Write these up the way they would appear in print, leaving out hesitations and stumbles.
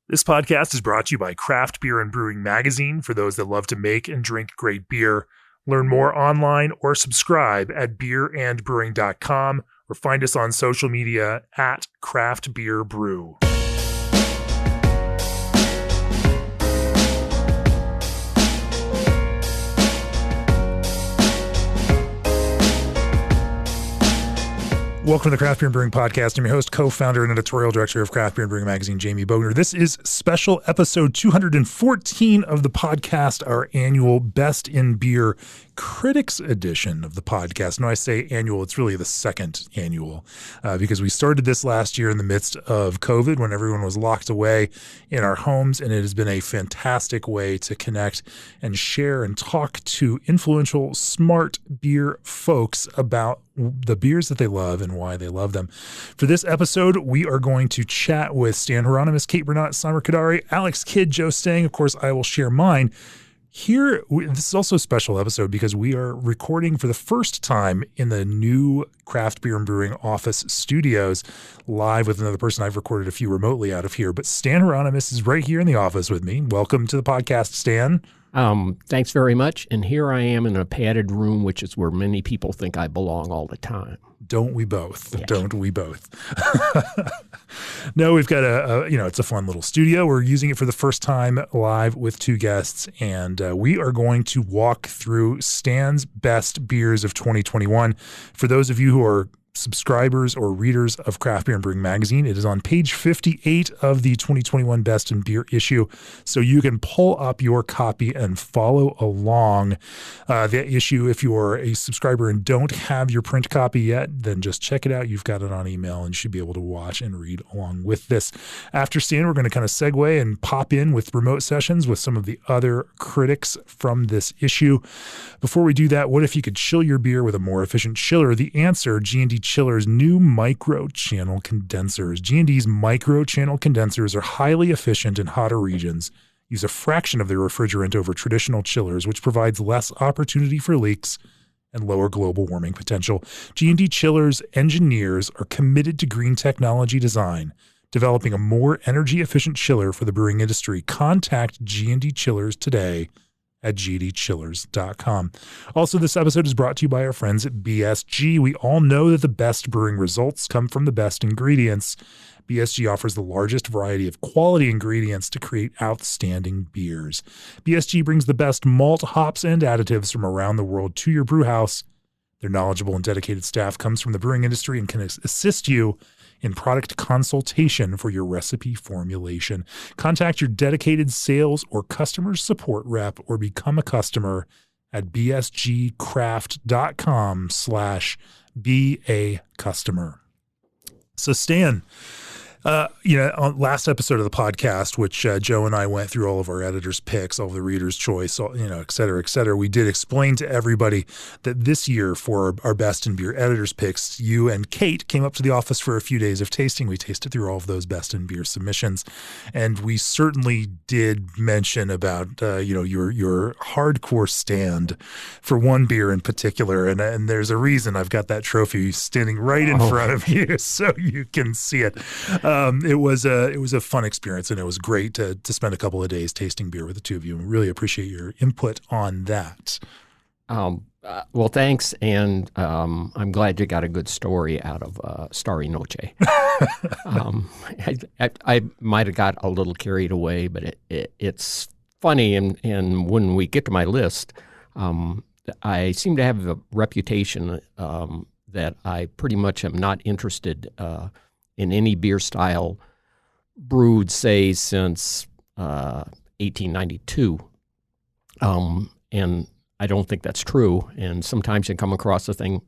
This podcast is brought to you by Craft Beer and Brewing Magazine for those that love to make and drink great beer. Learn more online or subscribe at beerandbrewing.com or find us on social media at Craft Beer Brew. Welcome to the Craft Beer and Brewing Podcast. I'm your host, co-founder, and editorial director of Craft Beer and Brewing Magazine, Jamie Bogner. This is special episode 214 of the podcast, our annual Best in Beer Critics edition of the podcast. When I say annual, it's really the second annual because we started this last year in the midst of COVID when everyone was locked away in our homes, and it has been a fantastic way to connect and share and talk to influential, smart beer folks about the beers that they love and why they love them. For this episode, we are going to chat with Stan Hieronymus, Kate Bernat, Simon Kadari, Alex Kidd, Joe Stang. Of course, I will share mine. Here, this is also a special episode because we are recording for the first time in the new Craft Beer and Brewing office studios live with another person. I've recorded a few remotely out of here, but Stan Hieronymus is right here in the office with me. Welcome to the podcast, Stan. Thanks very much. And here I am in a padded room, which is where many people think I belong all the time. Don't we both? Yes. Don't we both? No, we've got it's a fun little studio. We're using it for the first time live with two guests, and we are going to walk through Stan's best beers of 2021. For those of you who are subscribers or readers of Craft Beer and Brewing Magazine, it is on page 58 of the 2021 Best in Beer issue, so you can pull up your copy and follow along the issue. If you're a subscriber and don't have your print copy yet, then just check it out. You've got it on email and you should be able to watch and read along with this. After Stan, we're going to kind of segue and pop in with remote sessions with some of the other critics from this issue. Before we do that, what if you could chill your beer with a more efficient chiller? The answer, G&D Chiller's new micro-channel condensers. G&D's micro-channel condensers are highly efficient in hotter regions, use a fraction of their refrigerant over traditional chillers, which provides less opportunity for leaks and lower global warming potential. G&D Chiller's engineers are committed to green technology design, developing a more energy-efficient chiller for the brewing industry. Contact G&D Chillers today at gdchillers.com. Also, this episode is brought to you by our friends at BSG. We all know that the best brewing results come from the best ingredients. BSG offers the largest variety of quality ingredients to create outstanding beers. BSG brings the best malt, hops, and additives from around the world to your brew house. Their knowledgeable and dedicated staff comes from the brewing industry and can assist you in product consultation for your recipe formulation. Contact your dedicated sales or customer support rep or become a customer at bsgcraft.com/be a customer. So Stan, on last episode of the podcast, which Joe and I went through all of our editors' picks, all of the reader's choice, et cetera, we did explain to everybody that this year for our Best in Beer editors' picks, you and Kate came up to the office for a few days of tasting. We tasted through all of those Best in Beer submissions, and we certainly did mention about your hardcore stand for one beer in particular, and there's a reason I've got that trophy standing right in front of you so you can see it. It was a fun experience, and it was great to spend a couple of days tasting beer with the two of you. We really appreciate your input on that. Well, thanks, and I'm glad you got a good story out of Starry Noche. I might have got a little carried away, but it's funny, and when we get to my list, I seem to have a reputation that I pretty much am not interested in any beer style brewed, say, since 1892. And I don't think that's true. And sometimes you come across a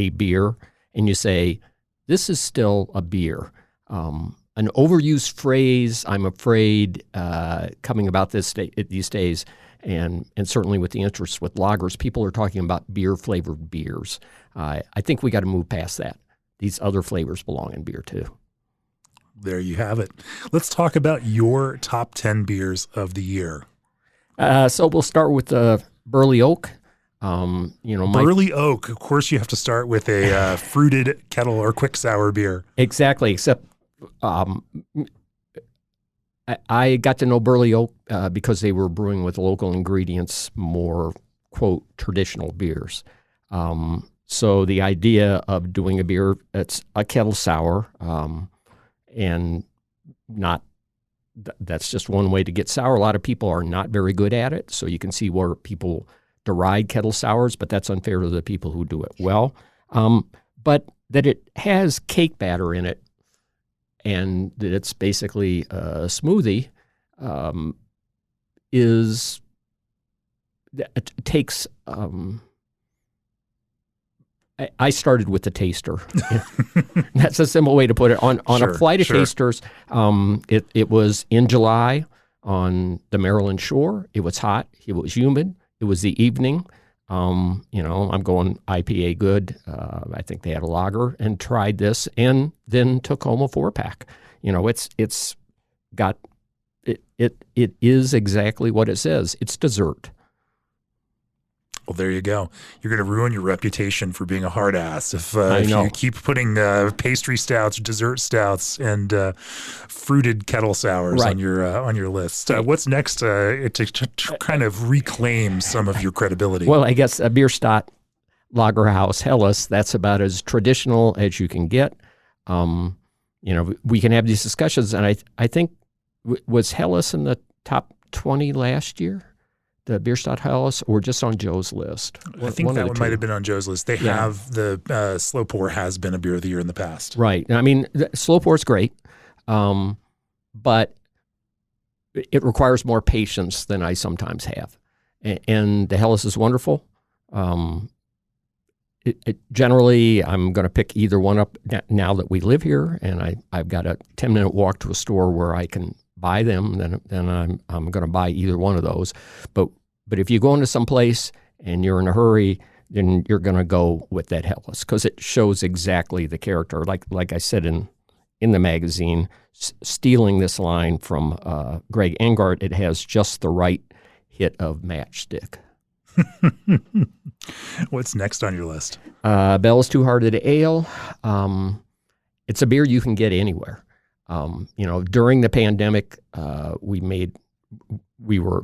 beer, and you say, this is still a beer. An overused phrase, I'm afraid, coming about these days, and certainly with the interest with lagers, people are talking about beer-flavored beers. I think we got to move past that. These other flavors belong in beer too. There you have it. Let's talk about your top 10 beers of the year. So we'll start with the Burley Oak. Burley Oak. Of course, you have to start with a fruited kettle or quick sour beer. Exactly. Except I got to know Burley Oak because they were brewing with local ingredients, more, quote, traditional beers. So the idea of doing a beer that's a kettle sour, and not that's just one way to get sour. A lot of people are not very good at it, so you can see where people deride kettle sours, but that's unfair to the people who do it well. But that it has cake batter in it, and that it's basically a smoothie, it takes. I started with the taster. That's a simple way to put it. On a flight of tasters, it was in July on the Maryland shore. It was hot. It was humid. It was the evening. I'm going IPA good. I think they had a lager, and tried this, and then took home a 4-pack. It's got it is exactly what it says. It's dessert. Well, there you go. You're going to ruin your reputation for being a hard ass if you keep putting pastry stouts, dessert stouts, and fruited kettle sours on your list. What's next to kind of reclaim some of your credibility? Well, I guess a Bierstadt Lagerhaus Helles. That's about as traditional as you can get. We can have these discussions, and I think was Helles in the top 20 last year? The Bierstadt Helles, or just on Joe's list? I think that one might have been on Joe's list. They have the slow pour has been a beer of the year in the past. Right. I mean, slow pour is great, but it requires more patience than I sometimes have. And the Helles is wonderful. Generally, I'm going to pick either one up now that we live here, and I've got a 10-minute walk to a store where I can buy them, then I'm going to buy either one of those. But if you go into some place and you're in a hurry, then you're going to go with that Helles because it shows exactly the character. Like I said in the magazine, stealing this line from Greg Engart, it has just the right hit of matchstick. What's next on your list? Bell's Two-Hearted Ale. It's a beer you can get anywhere. During the pandemic, we were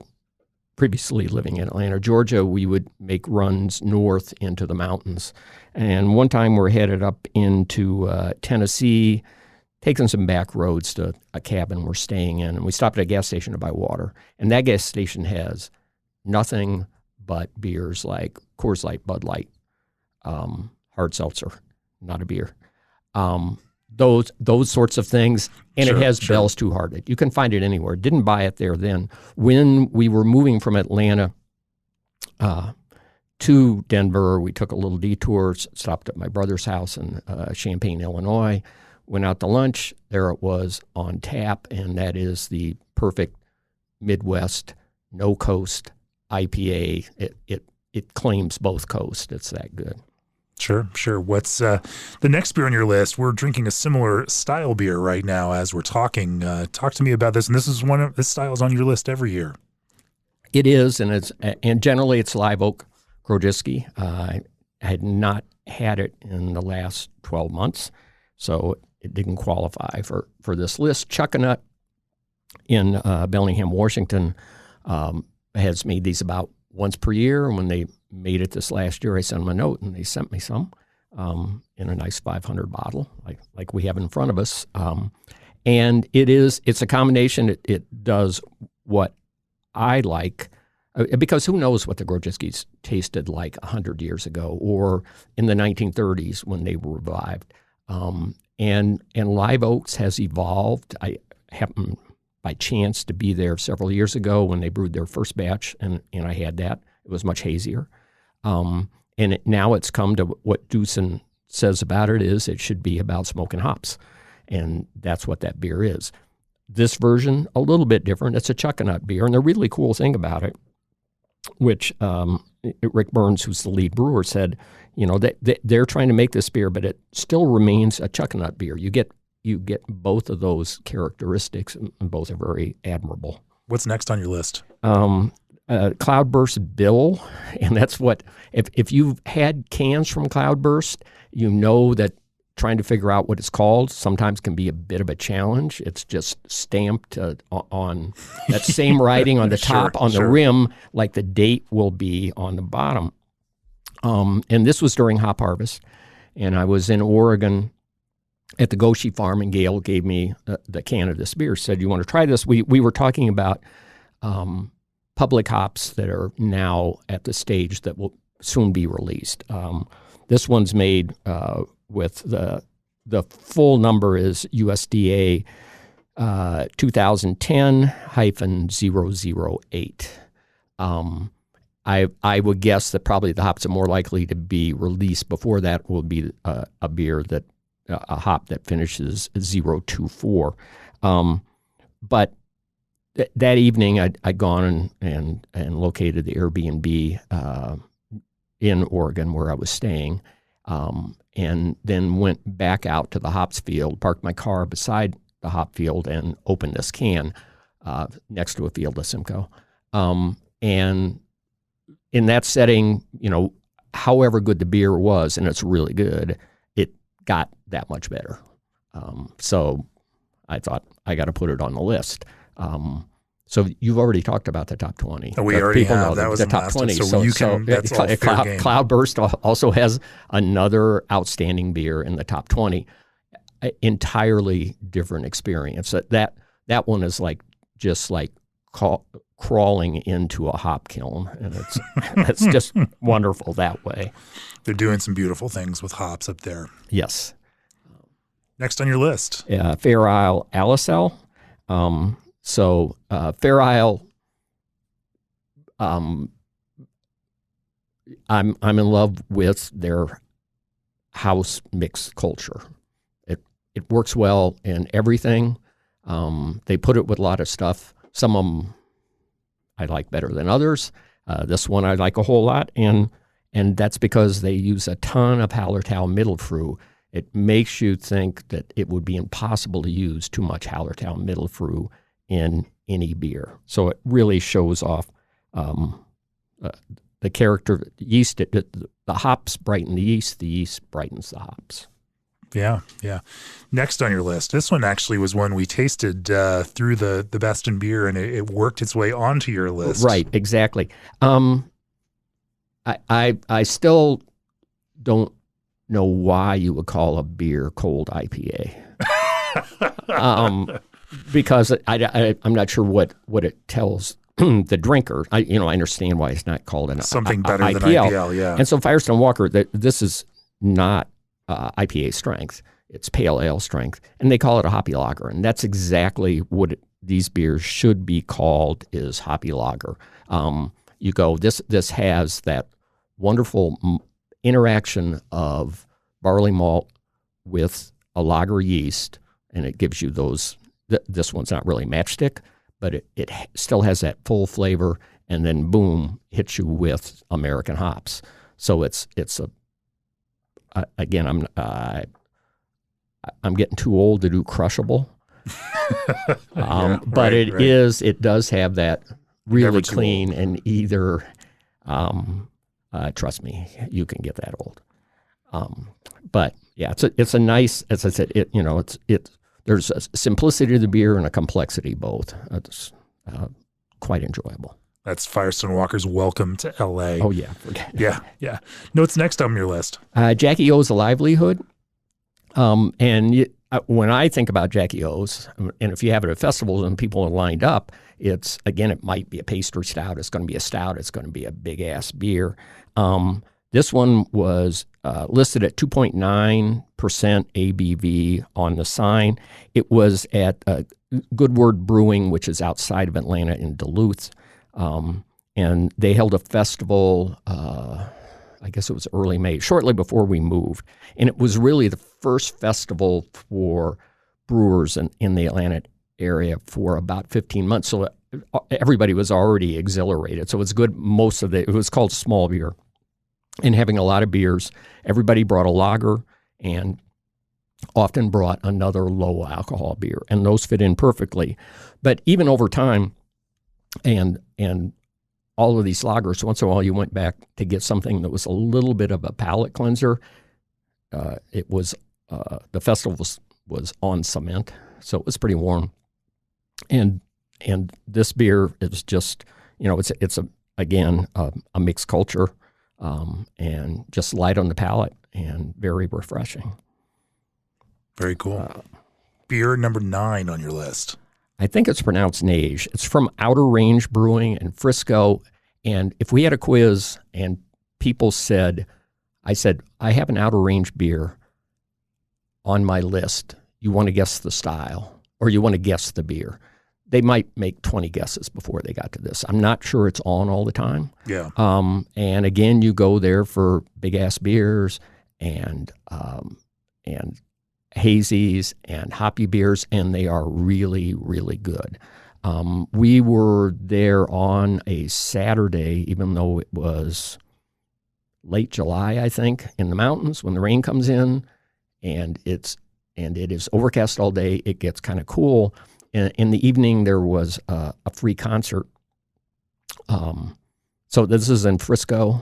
previously living in Atlanta, Georgia. We would make runs north into the mountains. And one time we're headed up into Tennessee, taking some back roads to a cabin we're staying in. And we stopped at a gas station to buy water. And that gas station has nothing but beers like Coors Light, Bud Light, hard seltzer, not a beer. Those sorts of things, and it has Bell's Two-Hearted. You can find it anywhere. Didn't buy it there then. When we were moving from Atlanta to Denver, we took a little detour, stopped at my brother's house in Champaign, Illinois, went out to lunch. There it was on tap, and that is the perfect Midwest, no coast IPA. It claims both coasts. It's that good. Sure. What's the next beer on your list? We're drinking a similar style beer right now as we're talking. Talk to me about this. And this style is on your list every year. It is, and generally it's live oak Grodziskie. I had not had it in the last 12 months, so it didn't qualify for this list. Chuckanut in Bellingham, Washington, has made these about once per year. And when they made it this last year, I sent them a note, and they sent me some in a nice 500 bottle, like we have in front of us. And it's a combination. It does what I like, because who knows what the Grodziskies tasted like 100 years ago or in the 1930s when they were revived. And Live Oaks has evolved. I happened by chance to be there several years ago when they brewed their first batch, and I had that. It was much hazier. And now it's come to what Doosan says about it is it should be about smoking hops. And that's what that beer is. This version, a little bit different. It's a Chuckanut beer. And the really cool thing about it, which Rick Burns, who's the lead brewer, said, that they're trying to make this beer, but it still remains a Chuckanut beer. You get both of those characteristics, and both are very admirable. What's next on your list? Cloudburst Bill, and that's what, if you've had cans from Cloudburst, you know that trying to figure out what it's called sometimes can be a bit of a challenge. It's just stamped on that same writing on the top, on the rim, like the date will be on the bottom. And this was during hop harvest, and I was in Oregon at the Goshi farm, and Gail gave me the can of this beer, said, "You want to try this?" We were talking about public hops that are now at the stage that will soon be released. This one's made with the full number is USDA 2010-008. I would guess that probably the hops are more likely to be released before that will be a beer that a hop that finishes 024. But that evening I'd gone and located the Airbnb in Oregon where I was staying, and then went back out to the hops field, parked my car beside the hop field, and opened this can next to a field of Simcoe. And in that setting, however good the beer was, and it's really good, it got that much better. So I thought I got to put it on the list. So you've already talked about the top 20. We already have. That was the top 20. So you can. That's all fair game. Cloudburst also has another outstanding beer in the top 20. Entirely different experience. That one is just like crawling into a hop kiln, and it's just wonderful that way. They're doing some beautiful things with hops up there. Yes. Next on your list, Fair Isle Alisal. So Fair Isle, I'm in love with their house mix culture. It works well in everything. They put it with a lot of stuff. Some of them I like better than others. This one I like a whole lot, and that's because they use a ton of Hallertau Mittelfrüh. It makes you think that it would be impossible to use too much Hallertau Mittelfrüh in any beer. So it really shows off the character of the yeast. The hops brighten the yeast brightens the hops. Yeah. Next on your list, this one actually was one we tasted through the Best in Beer, and it worked its way onto your list. Right, exactly. I still don't know why you would call a beer cold IPA. Because I'm not sure what it tells the drinker. I understand why it's not called something better IPL. than IPL, yeah. And so Firestone Walker, this is not IPA strength. It's pale ale strength, and they call it a hoppy lager, and that's exactly what these beers should be called, is hoppy lager. You go, this has that wonderful interaction of barley malt with a lager yeast, and it gives you those. This one's not really matchstick, but it still has that full flavor, and then boom, hits you with American hops. So it's again, I'm getting too old to do crushable, but it does have that really clean and either. Trust me, you can get that old. But yeah, it's a nice, as I said, there's a simplicity to the beer and a complexity both. It's quite enjoyable. That's Firestone Walker's Welcome to L.A. Oh, yeah. Yeah. What's next on your list? Jackie O's A Livelihood. When I think about Jackie O's, and if you have it at festivals and people are lined up, it might be a pastry stout. It's going to be a stout. It's going to be a big-ass beer. This one was listed at 2.9% ABV on the sign. It was at Good Word Brewing, which is outside of Atlanta in Duluth. And they held a festival, I guess it was early May, shortly before we moved. And it was really the first festival for brewers in the Atlanta area for about 15 months. So everybody was already exhilarated. So it was good. It was called small beer. And having a lot of beers, everybody brought a lager and often brought another low alcohol beer. And those fit in perfectly. But even over time, and all of these lagers, once in a while you went back to get something that was a little bit of a palate cleanser. It was the festival was on cement, so it was pretty warm. And this beer is just, it's again a mixed culture, and just light on the palate and very refreshing. Very cool. Beer number 9 on your list. I think it's pronounced Nage. It's from Outer Range Brewing in Frisco. And if we had a quiz and people I said, I have an Outer Range beer on my list. You want to guess the style or you want to guess the beer? They might make 20 guesses before they got to this. I'm not sure it's on all the time. Yeah. And again, you go there for big ass beers and hazies and hoppy beers, and they are really, really good. We were there on a Saturday, even though it was late July, I think, in the mountains when the rain comes in, and it is overcast all day. It gets kind of cool. In the evening, there was a free concert. So this is in Frisco,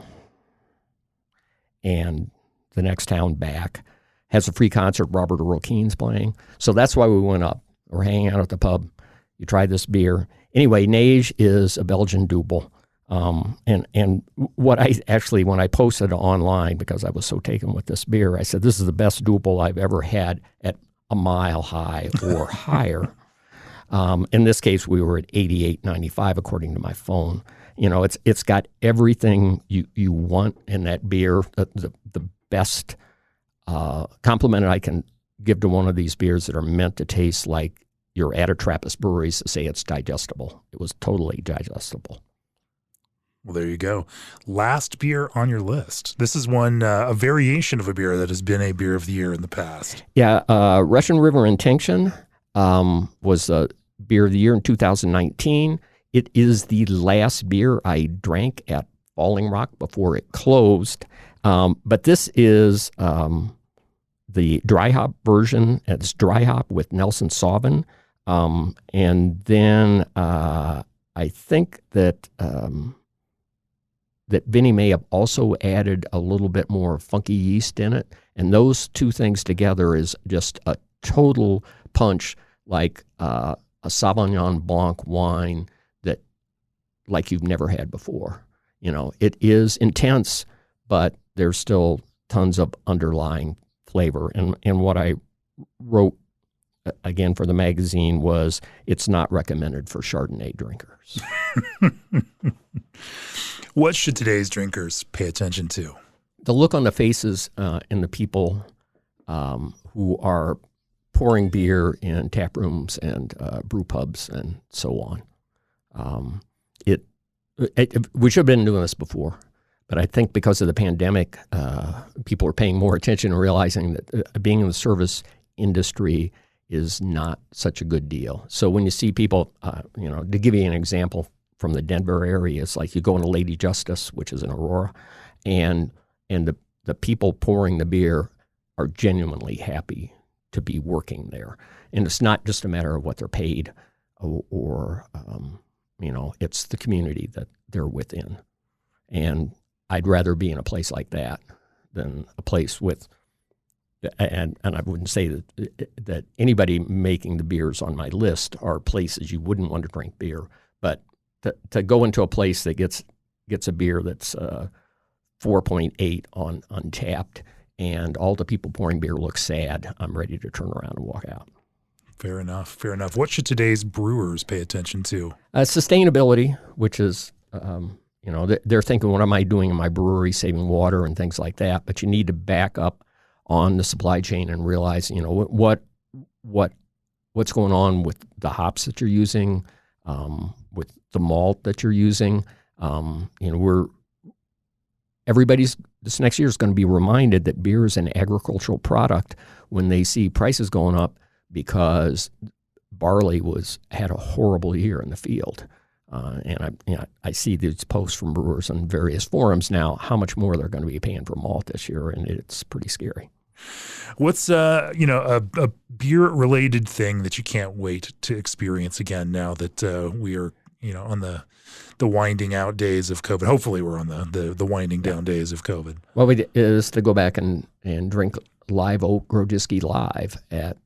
and the next town back has a free concert. Robert Earl Keen's playing. So that's why we went up. We're hanging out at the pub. You try this beer. Anyway, Nage is a Belgian double. And what when I posted online, because I was so taken with this beer, I said, this is the best double I've ever had at a mile high or higher. In this case, we were at 88.95, according to my phone. It's got everything you want in that beer. The best compliment I can give to one of these beers that are meant to taste like you're at a Trappist brewery to say it's digestible. It was totally digestible. Well, there you go. Last beer on your list. This is a variation of a beer that has been a beer of the year in the past. Yeah, Russian River Intention was a beer of the year in 2019. It is the last beer I drank at Falling Rock before it closed. But this is the dry hop version. It's dry hop with Nelson Sauvin. And then I think that Vinny may have also added a little bit more funky yeast in it. And those two things together is just a total punch, like a Sauvignon Blanc wine that like you've never had before. It is intense, but there's still tons of underlying flavor. And what I wrote, again, for the magazine was, it's not recommended for Chardonnay drinkers. What should today's drinkers pay attention to? The look on the faces and the people who are pouring beer in tap rooms and brew pubs and so on. We should have been doing this before, but I think because of the pandemic, people are paying more attention and realizing that being in the service industry is not such a good deal. So when you see people, to give you an example from the Denver area, it's like you go into Lady Justice, which is in Aurora, and the people pouring the beer are genuinely happy to be working there. And it's not just a matter of what they're paid or it's the community that they're within. And I'd rather be in a place like that than a place with, and I wouldn't say that anybody making the beers on my list are places you wouldn't want to drink beer, but to go into a place that gets a beer that's 4.8 on Untapped, and all the people pouring beer look sad, I'm ready to turn around and walk out. Fair enough. What should today's brewers pay attention to? Sustainability, which is, they're thinking, what am I doing in my brewery, saving water and things like that. But you need to back up on the supply chain and realize, what's going on with the hops that you're using, with the malt that you're using. Everybody's this next year is going to be reminded that beer is an agricultural product when they see prices going up, because barley had a horrible year in the field. And I see these posts from brewers on various forums now, how much more they're going to be paying for malt this year, and it's pretty scary. What's a beer-related thing that you can't wait to experience again now that we are on the winding out days of COVID? Hopefully we're on the winding down days of COVID. Well, is to go back and drink Live Oak Grodziski Live at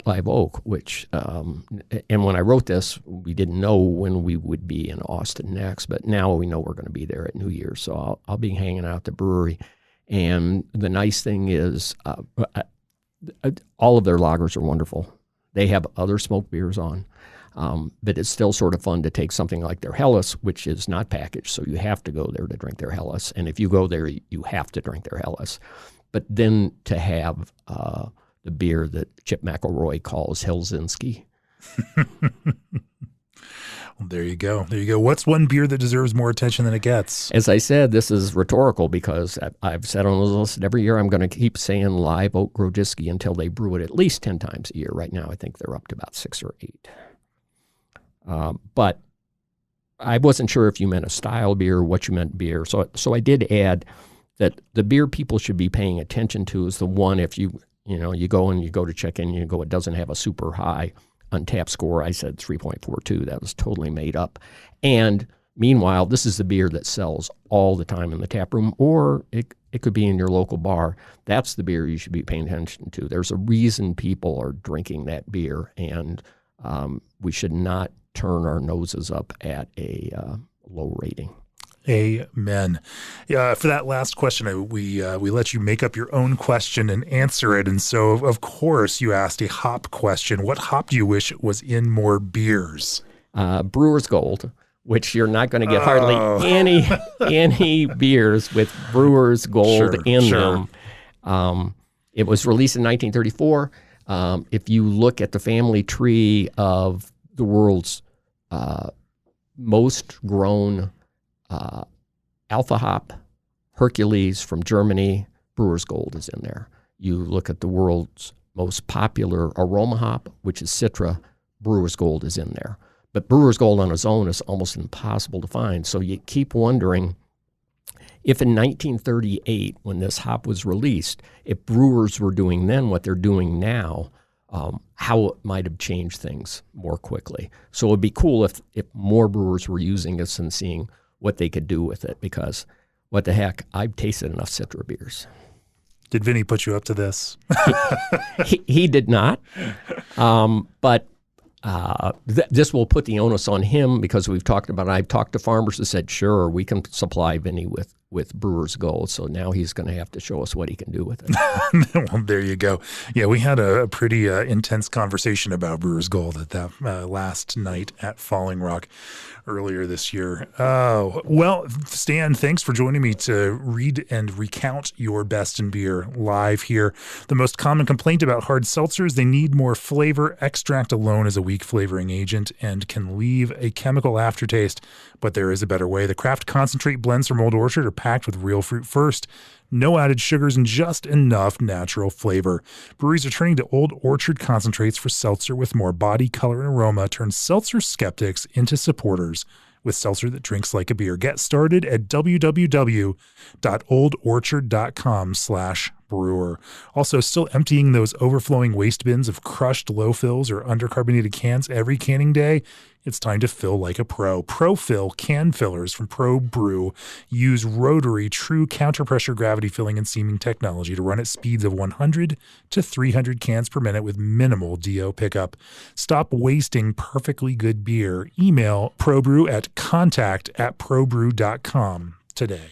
Live Oak, which, and when I wrote this, we didn't know when we would be in Austin next, but now we know we're going to be there at New Year's. So I'll be hanging out at the brewery. And the nice thing is all of their lagers are wonderful. They have other smoked beers on, but it's still sort of fun to take something like their Helles, which is not packaged, so you have to go there to drink their Helles. And if you go there, you have to drink their Helles. But then to have the beer that Chip McElroy calls Helsinki. Well, there you go. There you go. What's one beer that deserves more attention than it gets? As I said, this is rhetorical because I've said on the list every year I'm going to keep saying Live Oak Grodziski until they brew it at least 10 times a year. Right now, I think they're up to about 6 or 8. But I wasn't sure if you meant a style beer or what you meant beer. So I did add that the beer people should be paying attention to is the one if you go to check in, it doesn't have a super high Untapped score. I said 3.42. That was totally made up. And meanwhile, this is the beer that sells all the time in the tap room, or it could be in your local bar. That's the beer you should be paying attention to. There's a reason people are drinking that beer, and we should not turn our noses up at a low rating. Amen. For that last question, we let you make up your own question and answer it. And so, of course, you asked a hop question. What hop do you wish was in more beers? Brewer's Gold, which you're not going to get hardly any beers with Brewer's Gold in them. It was released in 1934. If you look at the family tree of the world's most grown Alpha Hop, Hercules from Germany, Brewer's Gold is in there. You look at the world's most popular aroma hop, which is Citra, Brewer's Gold is in there. But Brewer's Gold on its own is almost impossible to find. So you keep wondering if in 1938, when this hop was released, if brewers were doing then what they're doing now, how it might have changed things more quickly. So it would be cool if more brewers were using this and seeing what they could do with it, because what the heck, I've tasted enough Citra beers. Did Vinny put you up to this? He did not, but this will put the onus on him because we've talked about it. I've talked to farmers who said, sure, we can supply Vinny with Brewer's Gold. So now he's going to have to show us what he can do with it. Well, there you go. Yeah, we had a pretty intense conversation about Brewer's Gold at that last night at Falling Rock earlier this year. Oh, well, Stan, thanks for joining me to read and recount your best in beer live here. The most common complaint about hard seltzers, they need more flavor. Extract alone is a weak flavoring agent and can leave a chemical aftertaste, but there is a better way. The craft concentrate blends from Old Orchard are packed with real fruit first, no added sugars, and just enough natural flavor. Breweries are turning to Old Orchard concentrates for seltzer with more body, color, and aroma. Turn seltzer skeptics into supporters with seltzer that drinks like a beer. Get started at www.oldorchard.com/brewer. Also, still emptying those overflowing waste bins of crushed low fills or undercarbonated cans every canning day? It's time to fill like a pro. ProFill can fillers from Pro Brew use rotary, true counterpressure gravity filling and seaming technology to run at speeds of 100 to 300 cans per minute with minimal DO pickup. Stop wasting perfectly good beer. Email ProBrew at contact@probrew.com today.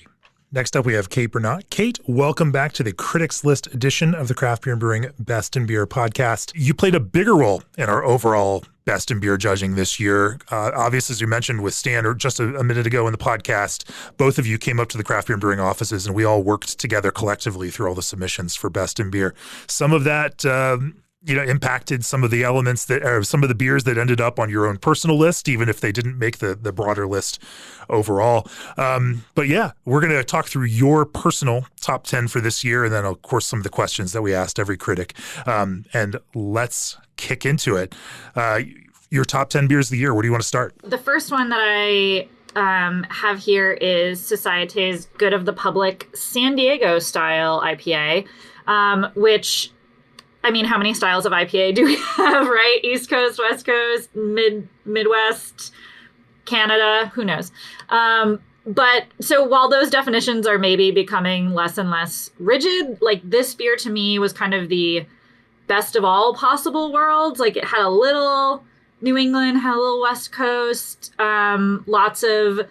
Next up, we have Kate Bernat. Kate, welcome back to the Critics List edition of the Craft Beer and Brewing Best in Beer podcast. You played a bigger role in our overall Best in Beer judging this year. Obviously, as you mentioned with Stan, or just a minute ago in the podcast, both of you came up to the Craft Beer and Brewing offices, and we all worked together collectively through all the submissions for Best in Beer. Some of that impacted some of the elements that are some of the beers that ended up on your own personal list, even if they didn't make the broader list overall. But yeah, we're going to talk through your personal top 10 for this year. And then of course, some of the questions that we asked every critic. And let's kick into it. Your top 10 beers of the year. Where do you want to start? The first one that I have here is Societe's Good of the Public San Diego style IPA, which, I mean, how many styles of IPA do we have, right? East Coast, West Coast, Midwest, Canada, who knows? But so while those definitions are maybe becoming less and less rigid, like this beer to me was kind of the best of all possible worlds. Like it had a little New England, had a little West Coast, lots of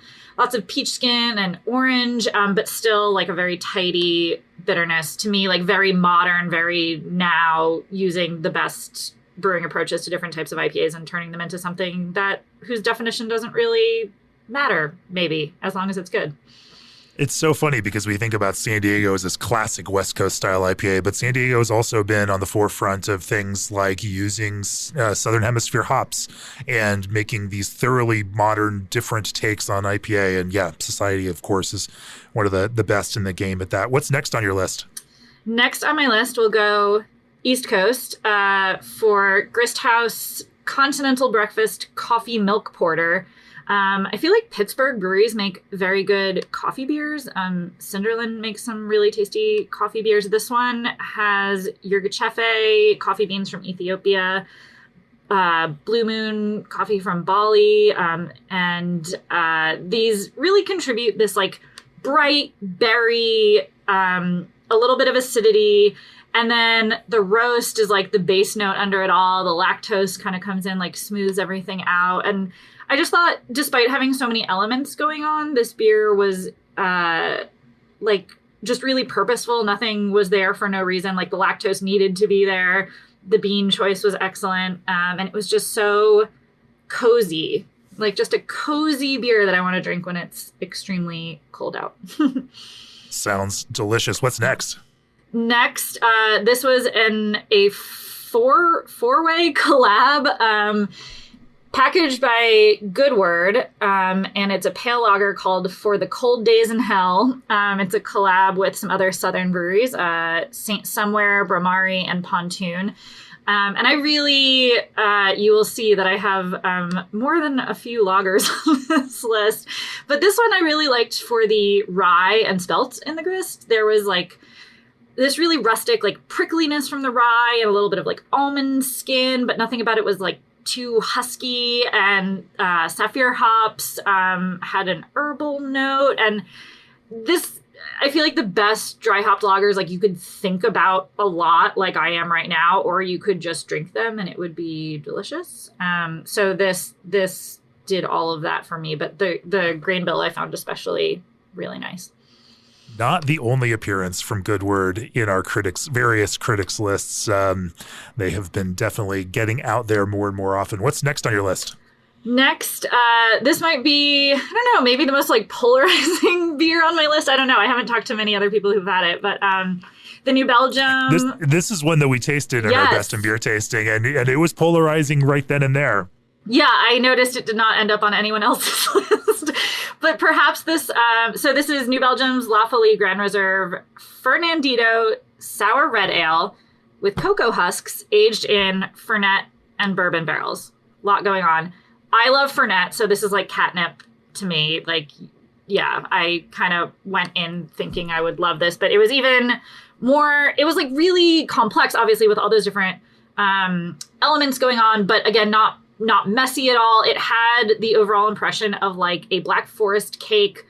peach skin and orange, but still like a very tidy bitterness to me, like very modern, very now using the best brewing approaches to different types of IPAs and turning them into something that whose definition doesn't really matter, maybe, as long as it's good. It's so funny because we think about San Diego as this classic West Coast style IPA, but San Diego has also been on the forefront of things like using Southern Hemisphere hops and making these thoroughly modern, different takes on IPA. And yeah, Society, of course, is one of the best in the game at that. What's next on your list? Next on my list, we'll go East Coast for Grist House Continental Breakfast Coffee Milk Porter. I feel like Pittsburgh breweries make very good coffee beers. Cinderland makes some really tasty coffee beers. This one has Yirgacheffe coffee beans from Ethiopia, Blue Moon coffee from Bali, and these really contribute this like bright berry, a little bit of acidity. And then the roast is like the base note under it all. The lactose kind of comes in, like smooths everything out. And I just thought, despite having so many elements going on, this beer was like just really purposeful. Nothing was there for no reason. Like the lactose needed to be there. The bean choice was excellent. And it was just so cozy, like just a cozy beer that I want to drink when it's extremely cold out. Sounds delicious. What's next? Next, this was a four-way collab. Packaged by Goodword, and it's a pale lager called For the Cold Days in Hell. It's a collab with some other southern breweries, Saint Somewhere, Bramari, and Pontoon. And I really, you will see that I have more than a few lagers on this list. But this one I really liked for the rye and spelt in the grist. There was like this really rustic like prickliness from the rye and a little bit of like almond skin, but nothing about it was like too husky, and Sapphire hops had an herbal note. And this, I feel like the best dry hopped lagers, like you could think about a lot like I am right now, or you could just drink them and it would be delicious. So this did all of that for me, but the grain bill I found especially really nice. Not the only appearance from Goodword in our various critics lists. They have been definitely getting out there more and more often. What's next on your list? Next, this might be, I don't know, maybe the most like polarizing beer on my list. I don't know. I haven't talked to many other people who've had it, but the New Belgium. This is one that we tasted in our Best in Beer tasting, and it was polarizing right then and there. Yeah, I noticed it did not end up on anyone else's list. But perhaps this, so this is New Belgium's La Folie Grand Reserve Fernandito Sour Red Ale with cocoa husks aged in Fernet and bourbon barrels. A lot going on. I love Fernet, so this is like catnip to me. Like, yeah, I kind of went in thinking I would love this, but it was even more, it was like really complex, obviously, with all those different elements going on, but again, not messy at all. It had the overall impression of like a Black Forest cake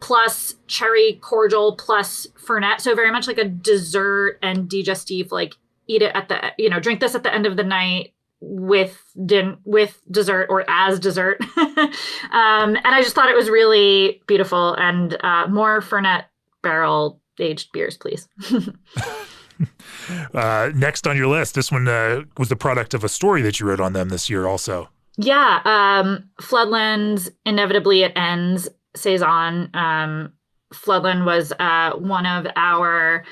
plus cherry cordial plus Fernet. So very much like a dessert and digestif, like eat it at the, drink this at the end of the night with dessert or as dessert. And I just thought it was really beautiful, and more Fernet barrel aged beers, please. Next on your list, this one was the product of a story that you wrote on them this year also. Yeah. Floodland's Inevitably It Ends Saison. Floodland was one of our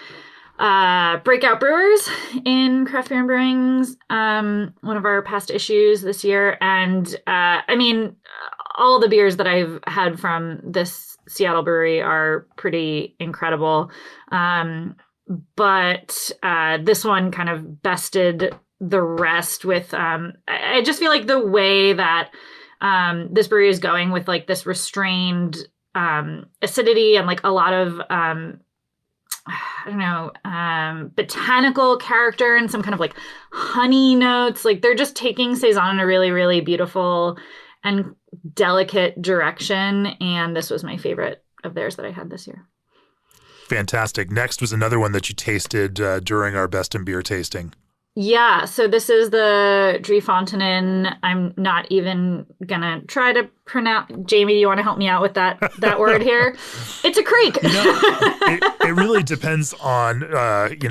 breakout brewers in Craft Beer and Brewing's, one of our past issues this year. And I mean, all the beers that I've had from this Seattle brewery are pretty incredible. But this one kind of bested the rest with, I just feel like the way that this brewery is going with like this restrained acidity and like a lot of, I don't know, botanical character and some kind of like honey notes. Like they're just taking Saison in a really, really beautiful and delicate direction. And this was my favorite of theirs that I had this year. Fantastic. Next was another one that you tasted during our Best in Beer tasting. Yeah, so this is the Driefonteinen. I'm not even going to try to pronounce. Jamie, do you want to help me out with that word here? It's a creek. It really depends on,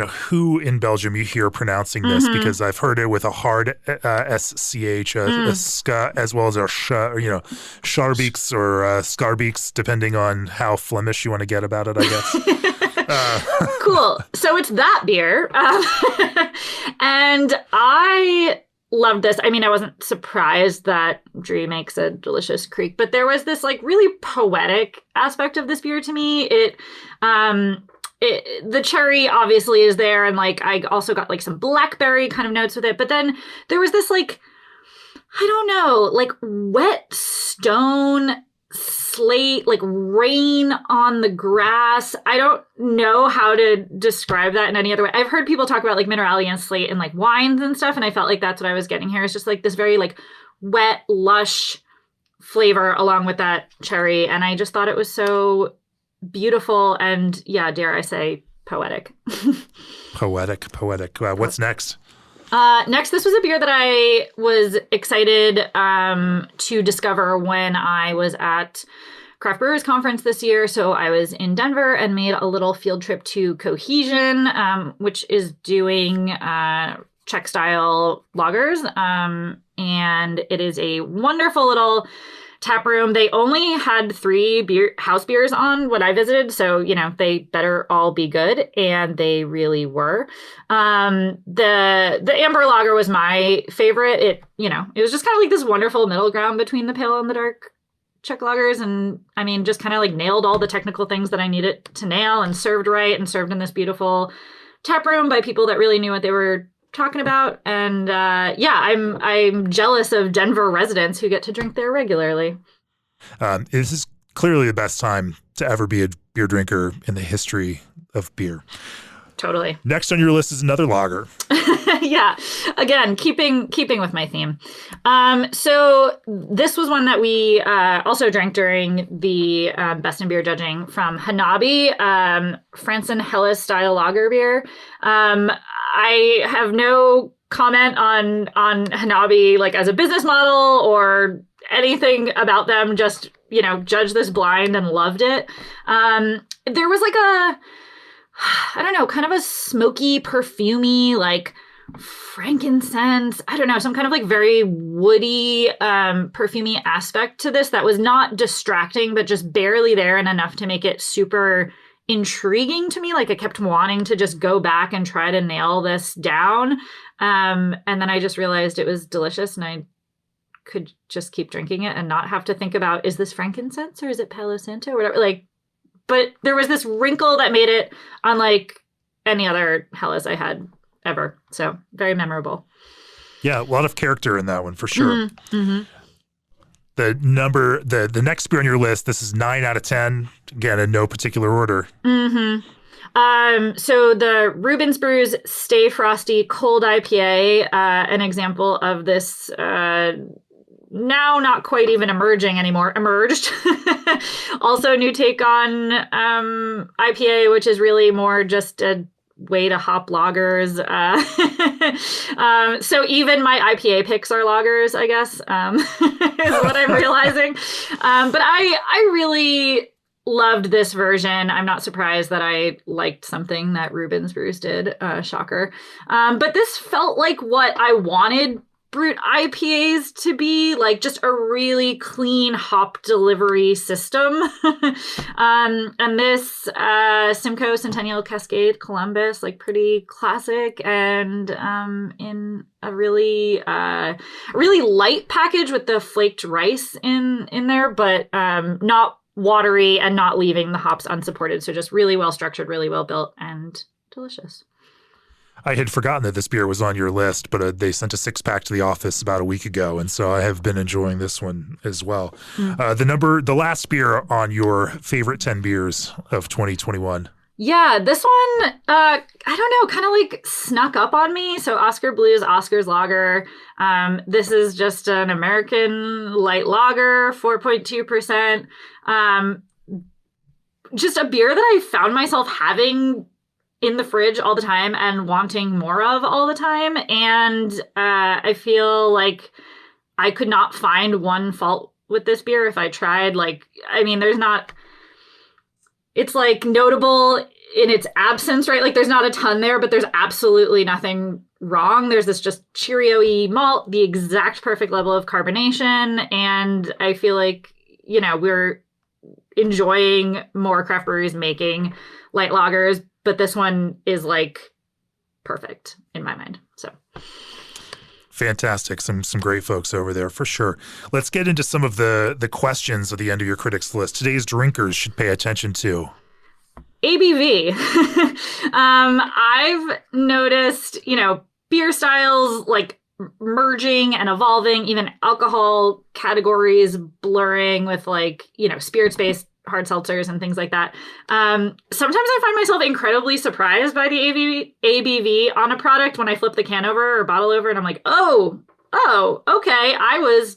who in Belgium you hear pronouncing this, because I've heard it with a hard SCH, a ska, as well as a sh, Scharbeeks or Scarbeeks, depending on how Flemish you want to get about it, I guess. Cool. So it's that beer. And I loved this. I mean, I wasn't surprised that Dree makes a delicious creek, but there was this like really poetic aspect of this beer to me. The cherry obviously is there. And like, I also got like some blackberry kind of notes with it. But then there was this like, I don't know, like wet stone slate, like rain on the grass. I don't know how to describe that in any other way. I've heard people talk about like minerality and slate and like wines and stuff, and I felt like that's what I was getting here. It's just like this very like wet, lush flavor along with that cherry, and I just thought it was so beautiful and, yeah, dare I say, poetic. Poetic. What's next? Next, this was a beer that I was excited to discover when I was at Craft Brewers Conference this year. So I was in Denver and made a little field trip to Cohesion, which is doing Czech-style lagers. And it is a wonderful little tap room. They only had 3 house beers on when I visited, so they better all be good, and they really were. The amber lager was my favorite. It was just kind of like this wonderful middle ground between the pale and the dark Czech lagers, and I mean, just kind of like nailed all the technical things that I needed to nail, and served right, and served in this beautiful tap room by people that really knew what they were talking about. And I'm jealous of Denver residents who get to drink there regularly. This is clearly the best time to ever be a beer drinker in the history of beer. Totally. Next on your list is another lager. Yeah. Again, keeping with my theme. So this was one that we also drank during the Best in Beer judging from Hanabi, Franzen Helles style lager beer. I have no comment on Hanabi like as a business model or anything about them. Just, judged this blind and loved it. There was like kind of a smoky, perfumey, like frankincense, I don't know, some kind of like very woody, perfumey aspect to this that was not distracting, but just barely there and enough to make it super intriguing to me. Like I kept wanting to just go back and try to nail this down. And then I just realized it was delicious and I could just keep drinking it and not have to think about, is this frankincense or is it Palo Santo or whatever? But there was this wrinkle that made it unlike any other Helles I had ever. So very memorable. Yeah, a lot of character in that one for sure. Mm-hmm. The next beer on your list, this is 9 out of 10. Again, in no particular order. Mm-hmm. So the Rubens Brews Stay Frosty Cold IPA, an example of this now not quite even emerging anymore, emerged. Also new take on IPA, which is really more just a way to hop lagers. So even my IPA picks are lagers, I guess, is what I'm realizing. But I really loved this version. I'm not surprised that I liked something that Rubens Brews did. Shocker. But this felt like what I wanted Brut IPAs to be, like just a really clean hop delivery system. And this Simcoe Centennial Cascade Columbus, like pretty classic and in a really light package with the flaked rice in there, but not watery and not leaving the hops unsupported. So just really well structured, really well built and delicious. I had forgotten that this beer was on your list, but they sent a 6-pack to the office about a week ago, and so I have been enjoying this one as well. The last beer on your favorite 10 beers of 2021. Yeah, this one, I don't know, kind of like snuck up on me. So Oscar Blues, Oscar's Lager. This is just an American light lager, 4.2%. Just a beer that I found myself having in the fridge all the time and wanting more of all the time. And I feel like I could not find one fault with this beer if I tried. Like, I mean, it's like notable in its absence, right? Like there's not a ton there, but there's absolutely nothing wrong. There's this just Cheerio-y malt, the exact perfect level of carbonation. And I feel like, we're enjoying more craft breweries making light lagers, but this one is like perfect in my mind. So fantastic. Some great folks over there for sure. Let's get into some of the questions at the end of your critics list. Today's drinkers should pay attention to ABV. I've noticed, beer styles like merging and evolving, even alcohol categories blurring with like, spirits-based hard seltzers and things like that. Sometimes I find myself incredibly surprised by the ABV on a product when I flip the can over or bottle over and I'm like, oh, okay, I was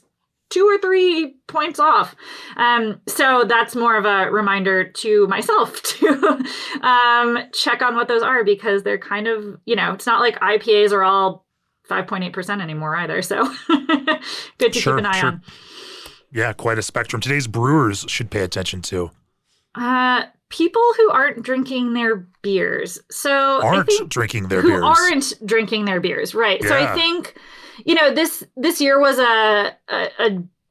2 or 3 points off. So that's more of a reminder to myself to check on what those are, because they're kind of, it's not like IPAs are all 5.8% anymore either. So good to keep an eye on. Yeah, quite a spectrum. Today's brewers should pay attention to people who aren't drinking their beers. So aren't drinking their beers, right? Yeah. So I think, this year was a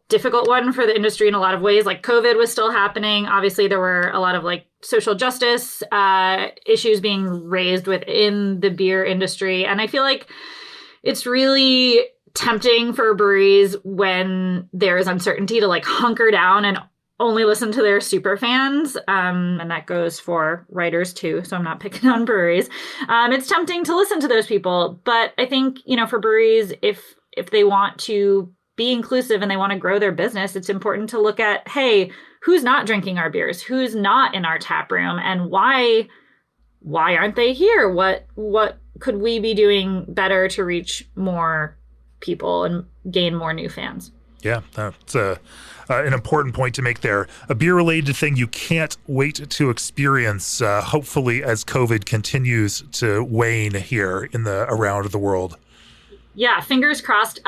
difficult one for the industry in a lot of ways. Like COVID was still happening. Obviously, there were a lot of like social justice issues being raised within the beer industry, and I feel like it's really tempting for breweries when there is uncertainty to like hunker down and only listen to their super fans. And that goes for writers too. So I'm not picking on breweries. It's tempting to listen to those people. But I think, for breweries, if they want to be inclusive and they want to grow their business, it's important to look at, hey, who's not drinking our beers? Who's not in our tap room? And why aren't they here? What could we be doing better to reach more people and gain more new fans? Yeah, that's an important point to make there. A beer-related thing you can't wait to experience, hopefully as COVID continues to wane here around the world. Yeah, fingers crossed.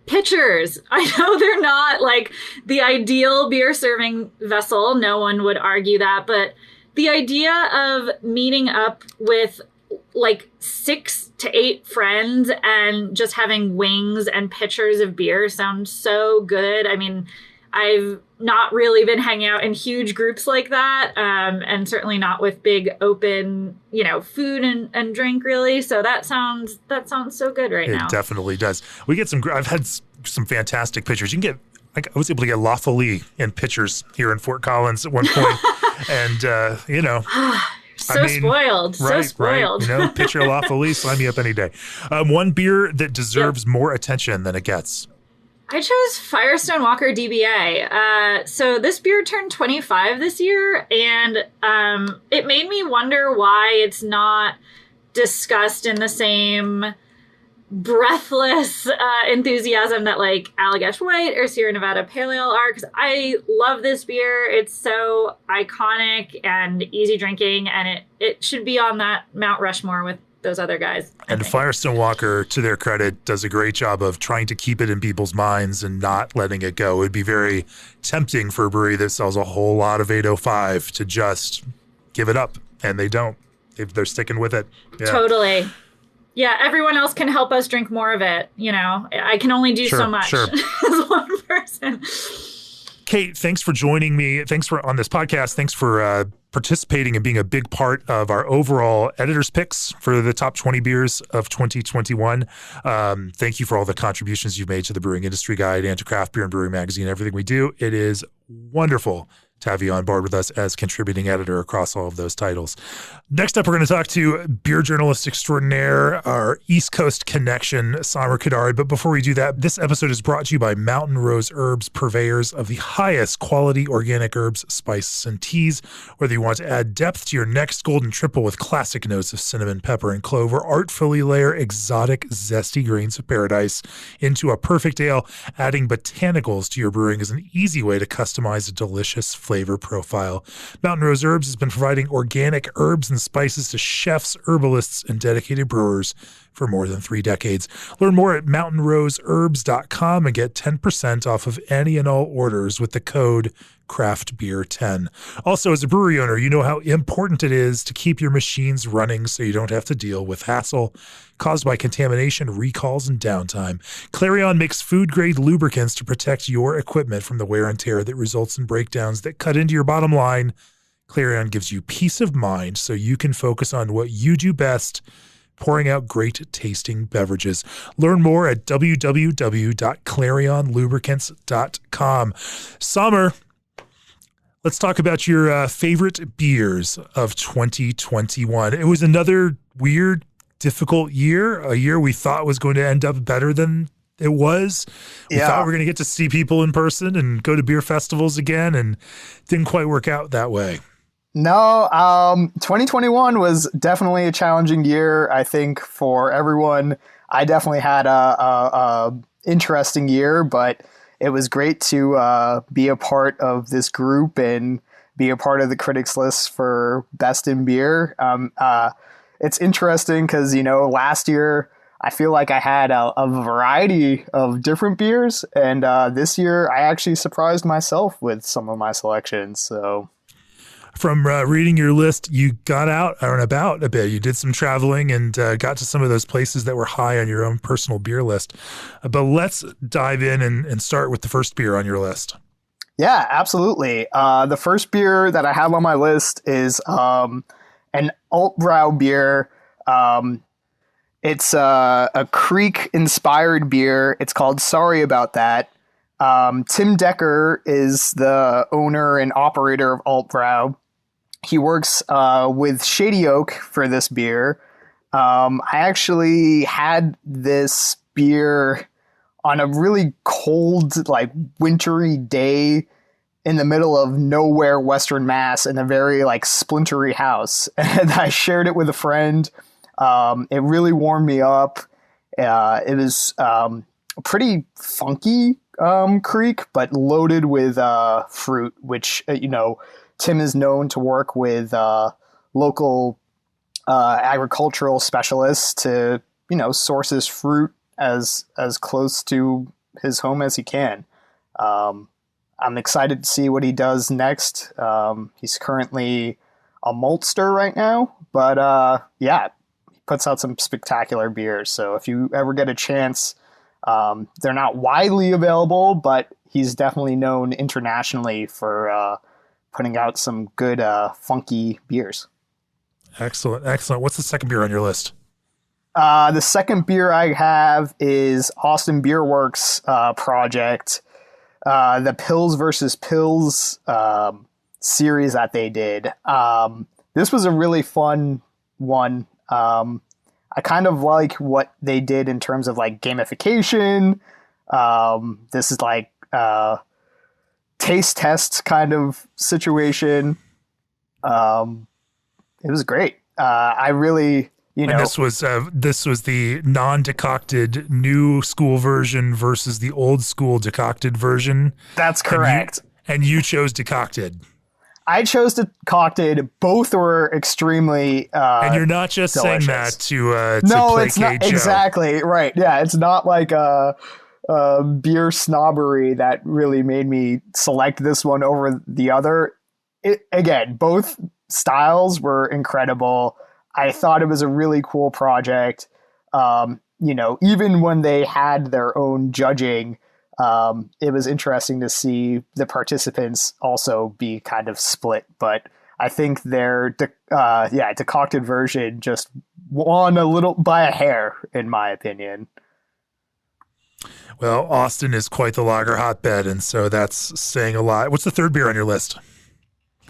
Pitchers. I know they're not like the ideal beer serving vessel. No one would argue that. But the idea of meeting up with like 6 to 8 friends and just having wings and pitchers of beer sounds so good. I mean, I've not really been hanging out in huge groups like that, and certainly not with big open, food and drink really. So that sounds so good now. It definitely does. I've had some fantastic pitchers. You can get, I was able to get La Folie in pitchers here in Fort Collins at one point, and spoiled. Right, so spoiled. Right. Pitcher La Folie, sign me up any day. One beer that deserves more attention than it gets. I chose Firestone Walker DBA. So this beer turned 25 this year, and it made me wonder why it's not discussed in the same breathless enthusiasm that like Allagash White or Sierra Nevada Pale Ale are, because I love this beer. It's so iconic and easy drinking, and it should be on that Mount Rushmore with those other guys. And Firestone Walker, to their credit, does a great job of trying to keep it in people's minds and not letting it go. It would be very tempting for a brewery that sells a whole lot of 805 to just give it up, and they don't. They're sticking with it. Yeah. Totally. Yeah, everyone else can help us drink more of it. I can only do so much as one person. Kate, thanks for joining me. Thanks for on this podcast. Thanks for participating and being a big part of our overall editor's picks for the top 20 beers of 2021. Thank you for all the contributions you've made to the Brewing Industry Guide and to Craft Beer and Brewing Magazine, everything we do. It is wonderful to have you on board with us as contributing editor across all of those titles. Next up, we're going to talk to beer journalist extraordinaire, our East Coast connection, Samer Kadari. But before we do that, this episode is brought to you by Mountain Rose Herbs, purveyors of the highest quality organic herbs, spices, and teas. Whether you want to add depth to your next golden triple with classic notes of cinnamon, pepper, and clove, or artfully layer exotic, zesty grains of paradise into a perfect ale, adding botanicals to your brewing is an easy way to customize a delicious flavor profile. Mountain Rose Herbs has been providing organic herbs and spices to chefs, herbalists, and dedicated brewers for more than 3 decades. Learn more at mountainroseherbs.com and get 10% off of any and all orders with the code CRAFTBEER10. Also, as a brewery owner, you know how important it is to keep your machines running so you don't have to deal with hassle caused by contamination, recalls, and downtime. Clarion makes food-grade lubricants to protect your equipment from the wear and tear that results in breakdowns that cut into your bottom line. Clarion gives you peace of mind so you can focus on what you do best, pouring out great tasting beverages. Learn more at www.clarionlubricants.com. Samer, let's talk about your favorite beers of 2021. It was another weird, difficult year, a year we thought was going to end up better than it was. We thought we were going to get to see people in person and go to beer festivals again, and didn't quite work out that way. No, 2021 was definitely a challenging year, I think, for everyone. I definitely had a interesting year, but it was great to be a part of this group and be a part of the critics list for Best in Beer. It's interesting because, last year I feel like I had a variety of different beers, and this year I actually surprised myself with some of my selections. So from reading your list, you got out and about a bit. You did some traveling and got to some of those places that were high on your own personal beer list. But let's dive in and start with the first beer on your list. Yeah, absolutely. The first beer that I have on my list is an Altbrau beer. It's a Creek-inspired beer. It's called Sorry About That. Tim Decker is the owner and operator of Altbrau. He works with Shady Oak for this beer. I actually had this beer on a really cold, wintry day in the middle of nowhere, Western Mass, in a very splintery house. And I shared it with a friend. It really warmed me up. It was pretty funky Creek, but loaded with fruit, which, Tim is known to work with local agricultural specialists to, source his fruit as close to his home as he can. I'm excited to see what he does next. He's currently a maltster right now, but he puts out some spectacular beers. So if you ever get a chance, they're not widely available, but he's definitely known internationally for putting out some good funky beers. Excellent. What's the second beer on your list? The second beer I have is Austin Beer Works project, the Pills versus Pills series that they did. This was a really fun one. I kind of like what they did in terms of gamification. This is taste tests kind of situation. It was great. I really, And this was the non-decocted new school version versus the old school decocted version. That's correct. And you chose decocted. I chose decocted. Both were extremely and you're not just delicious. saying that to no, placate it's not Joe. Exactly right. Yeah, it's not like a beer snobbery that really made me select this one over the other. Again, both styles were incredible. I thought it was a really cool project. Even when they had their own judging, it was interesting to see the participants also be kind of split. But I think their decocted version just won a little by a hair, in my opinion. Well, Austin is quite the lager hotbed, and so that's saying a lot. What's the third beer on your list?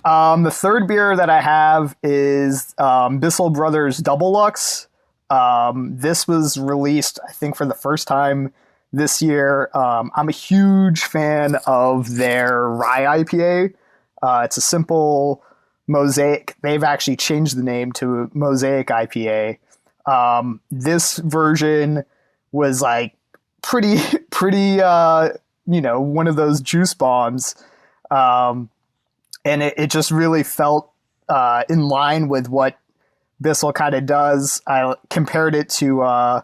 The third beer that I have is Bissell Brothers Double Lux. This was released, I think, for the first time this year. I'm a huge fan of their rye IPA. It's a simple Mosaic. They've actually changed the name to Mosaic IPA. This version was like pretty, one of those juice bombs. And it just really felt in line with what Bissell kind of does. I compared it to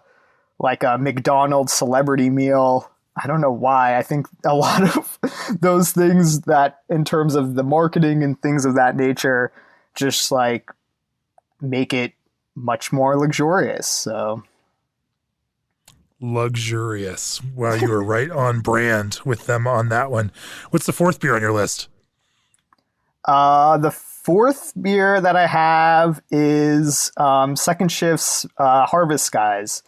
like a McDonald's celebrity meal. I don't know why. I think a lot of those things that in terms of the marketing and things of that nature just like make it much more luxurious. So luxurious. Wow, you were right on brand with them on that one. What's the fourth beer on your list? The fourth beer that I have is Second Shift's Harvest Skies.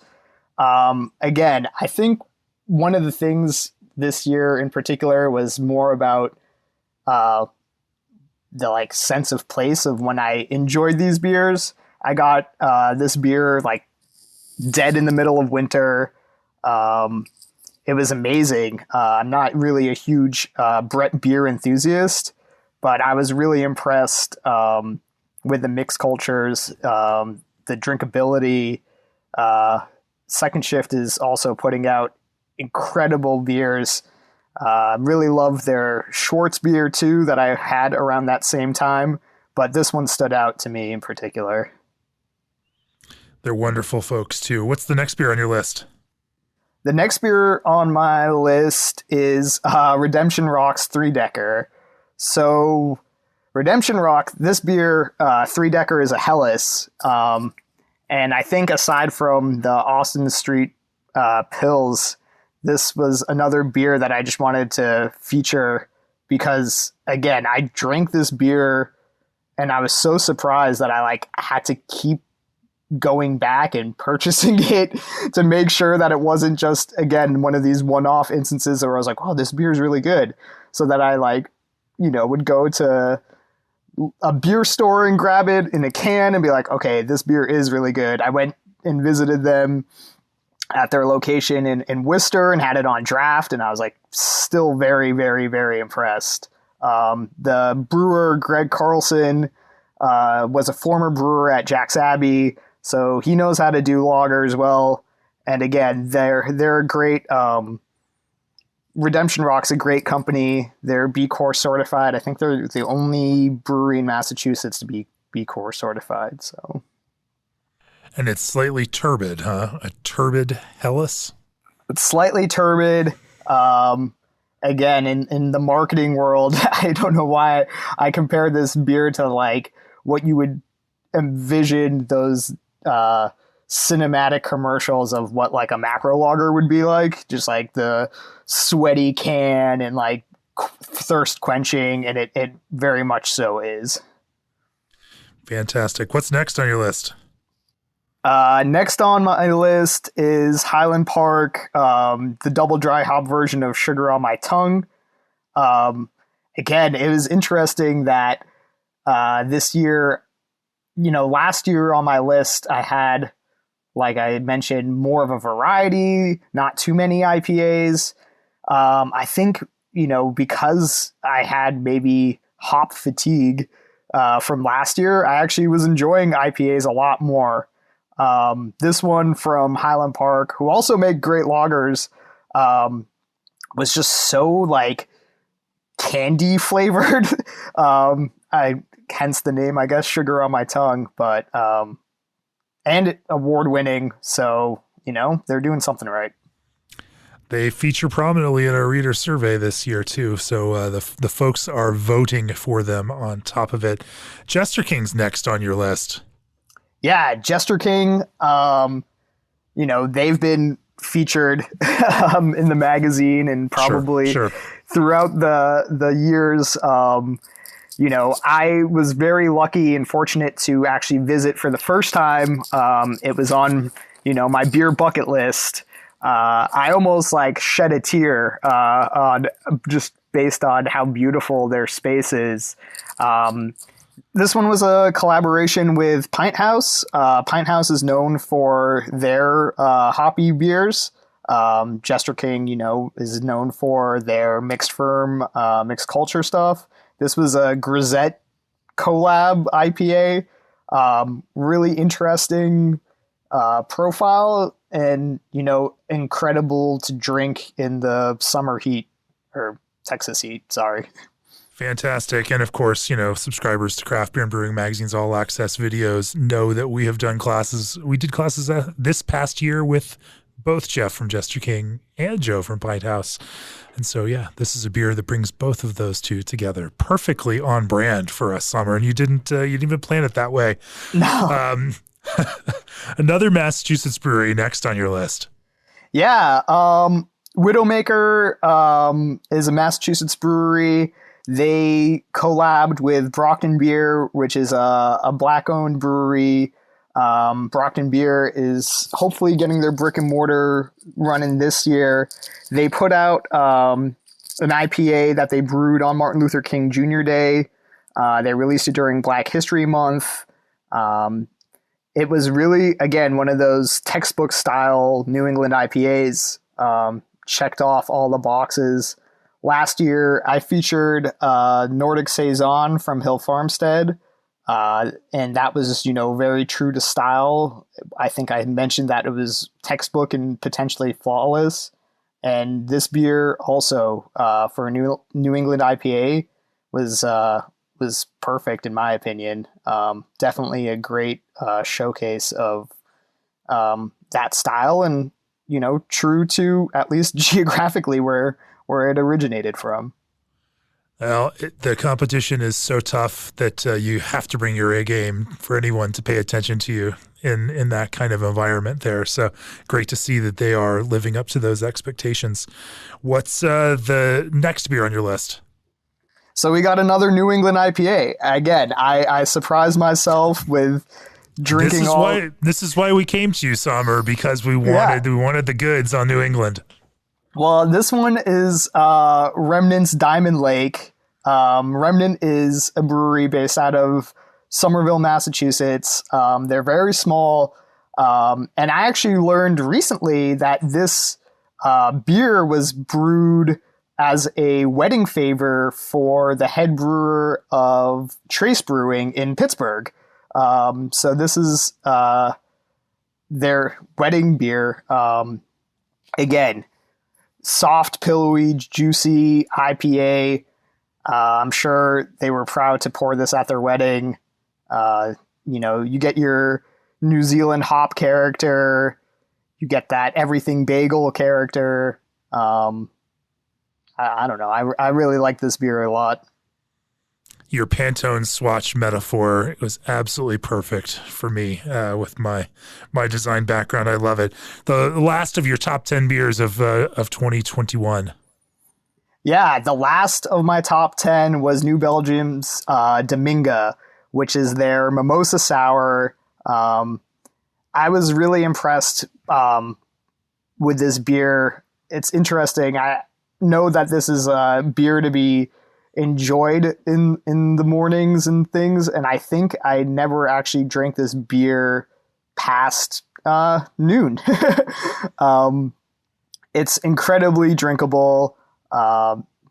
Again, I think one of the things this year in particular was more about the like sense of place of when I enjoyed these beers. I got this beer like dead in the middle of winter. It was amazing. I'm not really a huge Brett beer enthusiast, but I was really impressed with the mixed cultures, the drinkability. Second Shift is also putting out incredible beers. Really love their Schwartz beer too that I had around that same time, but this one stood out to me in particular. They're wonderful folks too. What's the next beer on your list? The next beer on my list is Redemption Rock's 3-Decker. So Redemption Rock, this beer, 3-Decker is a Helles. And I think aside from the Austin Street Pills, this was another beer that I just wanted to feature because, again, I drank this beer and I was so surprised that I like had to keep going back and purchasing it to make sure that it wasn't just, again, one of these one-off instances where I was like, oh, this beer is really good. So that I would go to a beer store and grab it in a can and be like, okay, this beer is really good. I went and visited them at their location in Worcester and had it on draft. And I was like, still very, very, very impressed. The brewer, Greg Carlson, was a former brewer at Jack's Abbey. So he knows how to do lagers well. And again, they're a great, Redemption Rock's a great company. They're B Corp certified. I think they're the only brewery in Massachusetts to be B Corp certified. So, and it's slightly turbid, huh? A turbid Helles? It's slightly turbid. Again, in the marketing world, I don't know why I compared this beer to like what you would envision those cinematic commercials of what like a macro lager would be like, just like the sweaty can and like thirst quenching, and it very much so is. Fantastic. What's next on your list? Next on my list is Highland Park, the double dry hop version of Sugar on My Tongue. Again, it was interesting that this year, last year on my list, I had, like I mentioned, more of a variety, not too many IPAs. I think, because I had maybe hop fatigue from last year, I actually was enjoying IPAs a lot more. This one from Highland Park, who also make great lagers, was just so like candy flavored. Hence the name, I guess, Sugar on My Tongue, but and award winning. So, they're doing something right. They feature prominently in our reader survey this year too. So the folks are voting for them on top of it. Jester King's next on your list. Yeah, Jester King, they've been featured in the magazine and probably sure. throughout the years. I was very lucky and fortunate to actually visit for the first time. It was on, my beer bucket list. I almost like shed a tear on just based on how beautiful their space is. This one was a collaboration with Pint House. Pint House is known for their hoppy beers. Jester King, is known for their mixed firm, mixed culture stuff. This was a Grisette collab IPA. Really interesting profile and, incredible to drink in the summer heat, or Texas heat, sorry. Fantastic. And of course, subscribers to Craft Beer and Brewing Magazine's All Access videos know that we have done classes. We did classes this past year with both Jeff from Jester King and Joe from Pint House. And so, yeah, this is a beer that brings both of those two together perfectly on brand for a summer. And you didn't even plan it that way. No. Another Massachusetts brewery next on your list. Yeah. Widowmaker is a Massachusetts brewery. They collabed with Brockton Beer, which is a black-owned brewery. Brockton Beer is hopefully getting their brick and mortar running this year. They put out an IPA that they brewed on Martin Luther King Jr. Day. They released it during Black History Month. It was really, again, one of those textbook style New England IPAs. Checked off all the boxes. Last year, I featured Nordic Saison from Hill Farmstead. And that was, very true to style. I think I mentioned that it was textbook and potentially flawless. And this beer also, for a New England IPA, was perfect in my opinion. Definitely a great showcase of that style and, true to at least geographically where it originated from. Well, the competition is so tough that you have to bring your A game for anyone to pay attention to you in that kind of environment there. So great to see that they are living up to those expectations. What's the next beer on your list? So we got another New England IPA. Again, I surprised myself with drinking This is why we came to you, Sommer, because we wanted the goods on New England. Well, this one is Remnant's Diamond Lake. Remnant is a brewery based out of Somerville, Massachusetts. They're very small. And I actually learned recently that this beer was brewed as a wedding favor for the head brewer of Trace Brewing in Pittsburgh. So this is their wedding beer. Again, soft, pillowy, juicy IPA. I'm sure they were proud to pour this at their wedding. You get your New Zealand hop character. You get that everything bagel character. I don't know. I really like this beer a lot. Your Pantone swatch metaphor was absolutely perfect for me with my design background. I love it. The last of your top 10 beers of 2021. Yeah, the last of my top 10 was New Belgium's Dominga, which is their mimosa sour. I was really impressed with this beer. It's interesting. I know that this is a beer to be enjoyed in the mornings and things, and I think I never actually drank this beer past noon. It's incredibly drinkable.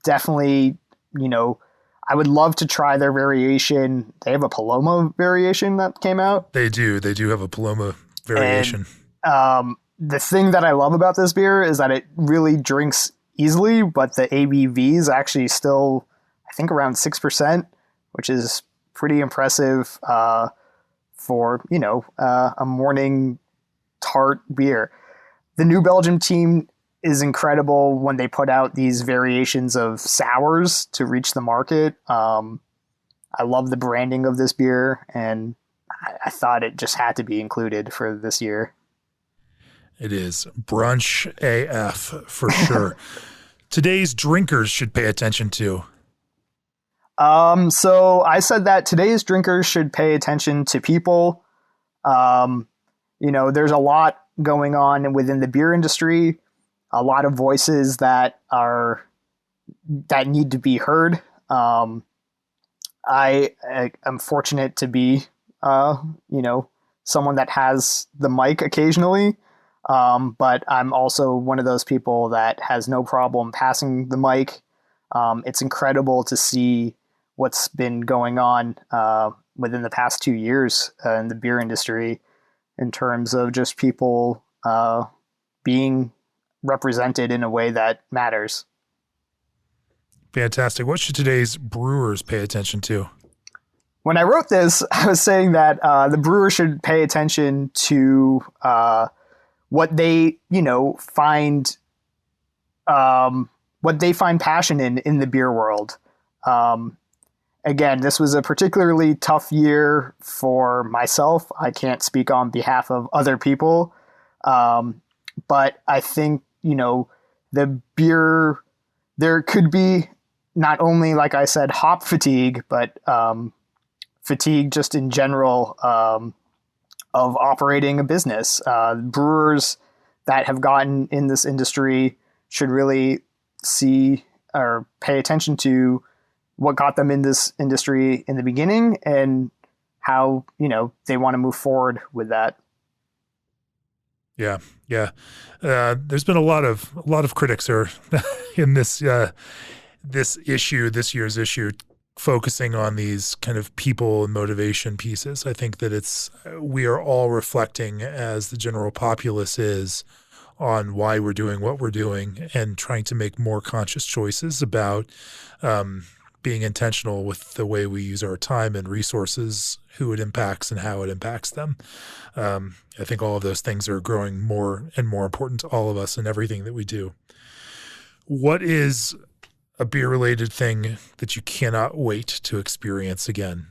Definitely, I would love to try their variation. They have a Paloma variation that came out. They do have a Paloma variation. And, the thing that I love about this beer is that it really drinks easily, but the ABV is actually still, I think, around 6%, which is pretty impressive for, a morning tart beer. The New Belgium team is incredible when they put out these variations of sours to reach the market. I love the branding of this beer, and I thought it just had to be included for this year. It is brunch AF for sure. Today's drinkers should pay attention to. So I said that today's drinkers should pay attention to people. There's a lot going on within the beer industry, a lot of voices that are that need to be heard. I am fortunate to be, someone that has the mic occasionally. But I'm also one of those people that has no problem passing the mic. It's incredible to see what's been going on within the past 2 years in the beer industry in terms of just people being represented in a way that matters. Fantastic. What should today's brewers pay attention to? When I wrote this, I was saying that the brewers should pay attention to what they, find passion in the beer world. Again, this was a particularly tough year for myself. I can't speak on behalf of other people. But I think, the beer, there could be not only, like I said, hop fatigue, but fatigue just in general of operating a business. Brewers that have gotten in this industry should really see or pay attention to what got them in this industry in the beginning and how, they want to move forward with that. Yeah. There's been a lot of critics in this year's issue, focusing on these kind of people and motivation pieces. I think that we are all reflecting, as the general populace is, on why we're doing what we're doing and trying to make more conscious choices about being intentional with the way we use our time and resources, who it impacts and how it impacts them. I think all of those things are growing more and more important to all of us in everything that we do. What is a beer-related thing that you cannot wait to experience again?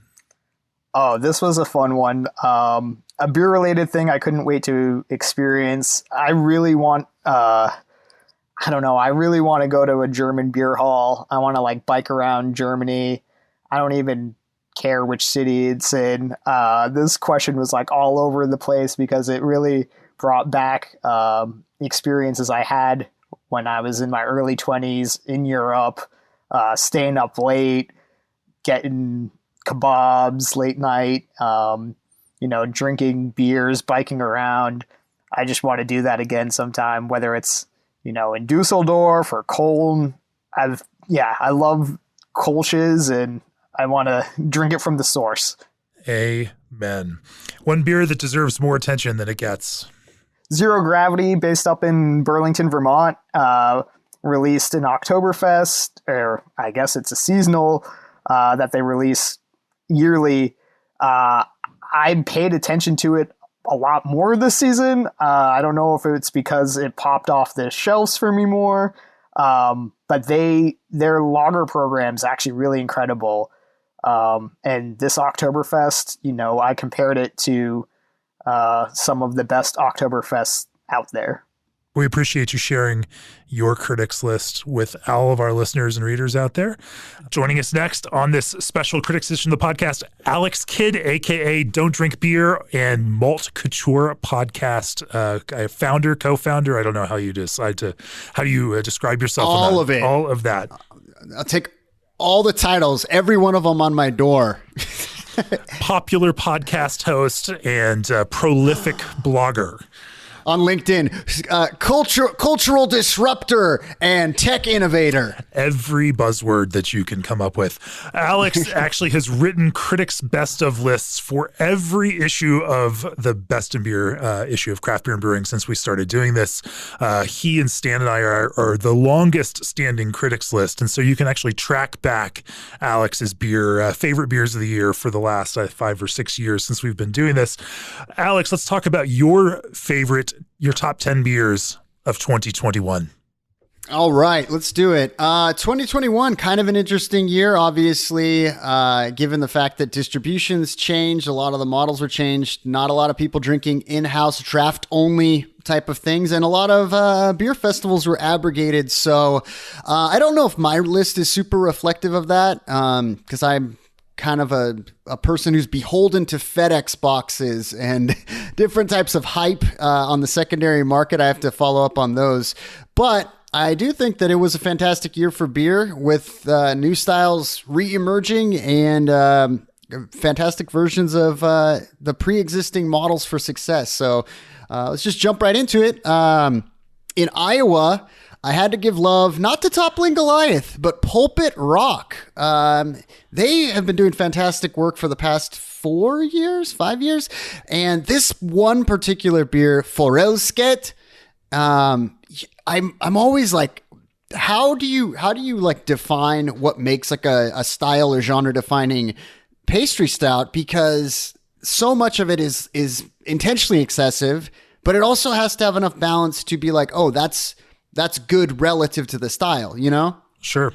Oh, this was a fun one. A beer-related thing I couldn't wait to experience. I really want, I really want to go to a German beer hall. I want to bike around Germany. I don't even care which city it's in. This question was all over the place because it really brought back experiences I had when I was in my early 20s in Europe, staying up late, getting kebabs late night, drinking beers, biking around. I just want to do that again sometime, whether it's, in Dusseldorf or Cologne. I love Kolsch's and I want to drink it from the source. Amen. One beer that deserves more attention than it gets. Zero Gravity, based up in Burlington, Vermont, released in Oktoberfest, or I guess it's a seasonal that they release yearly. I paid attention to it a lot more this season. I don't know if it's because it popped off the shelves for me more, but their lager program is actually really incredible. And this Oktoberfest, I compared it to some of the best Oktoberfests out there. We appreciate you sharing your critics list with all of our listeners and readers out there. Joining us next on this special critics edition of the podcast, Alex Kidd, a.k.a. Don't Drink Beer and Malt Couture podcast, founder, co-founder. I don't know how you decide how do you describe yourself? All of it. All of that. I'll take all the titles, every one of them on my door. Popular podcast host and prolific blogger. On LinkedIn, cultural disruptor and tech innovator. Every buzzword that you can come up with. Alex actually has written critics' best of lists for every issue of the Best in Beer issue of Craft Beer and Brewing since we started doing this. He and Stan and I are the longest standing critics list. And so you can actually track back Alex's favorite beers of the year for the last 5 or 6 years since we've been doing this. Alex, let's talk about your top 10 beers of 2021. All right, let's do it. 2021, kind of an interesting year, obviously, given the fact that distributions changed. A lot of the models were changed. Not a lot of people drinking in-house draft-only type of things, and a lot of beer festivals were abrogated. So I don't know if my list is super reflective of that, because I'm kind of a person who's beholden to FedEx boxes and different types of hype on the secondary market. I have to follow up on those. But I do think that it was a fantastic year for beer with new styles re-emerging and fantastic versions of the pre-existing models for success. So let's just jump right into it. In Iowa, I had to give love not to Toppling Goliath, but Pulpit Rock. They have been doing fantastic work for the past 5 years. And this one particular beer, Forelsket, I'm always like, how do you like define what makes like a style or genre defining pastry stout? Because so much of it is intentionally excessive, but it also has to have enough balance to be like, oh, that's good relative to the style, you know? Sure.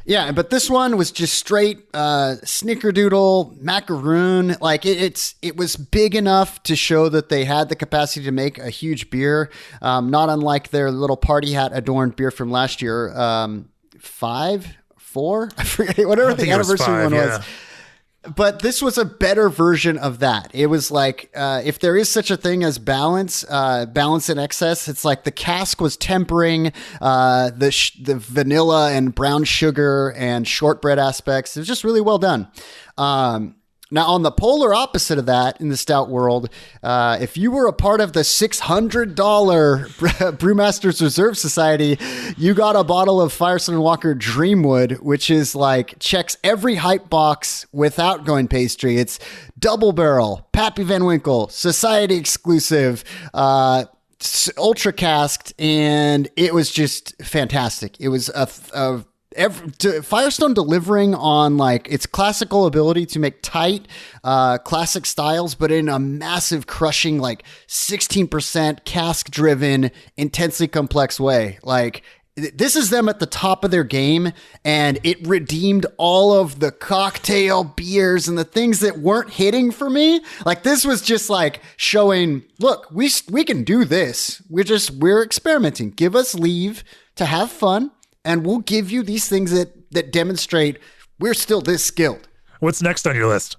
Yeah, but this one was just straight snickerdoodle macaroon. Like it was big enough to show that they had the capacity to make a huge beer, not unlike their little party hat adorned beer from last year. 5, 4, I forget whatever the anniversary one was. But this was a better version of that. It was like, if there is such a thing as balance in excess, it's like the cask was tempering the vanilla and brown sugar and shortbread aspects. It was just really well done. Now, on the polar opposite of that in the stout world, if you were a part of the $600 Brewmasters Reserve Society, you got a bottle of Firestone Walker Dreamwood, which is like checks every hype box without going pastry. It's double barrel, Pappy Van Winkle, society exclusive, ultra casked, and it was just fantastic. It was Firestone delivering on like its classical ability to make tight classic styles, but in a massive crushing like 16% cask driven intensely complex way. Like this is them at the top of their game, and it redeemed all of the cocktail beers and the things that weren't hitting for me. Like this was just like showing, look, we can do this. We're experimenting. Give us leave to have fun, and we'll give you these things that demonstrate we're still this skilled. What's next on your list?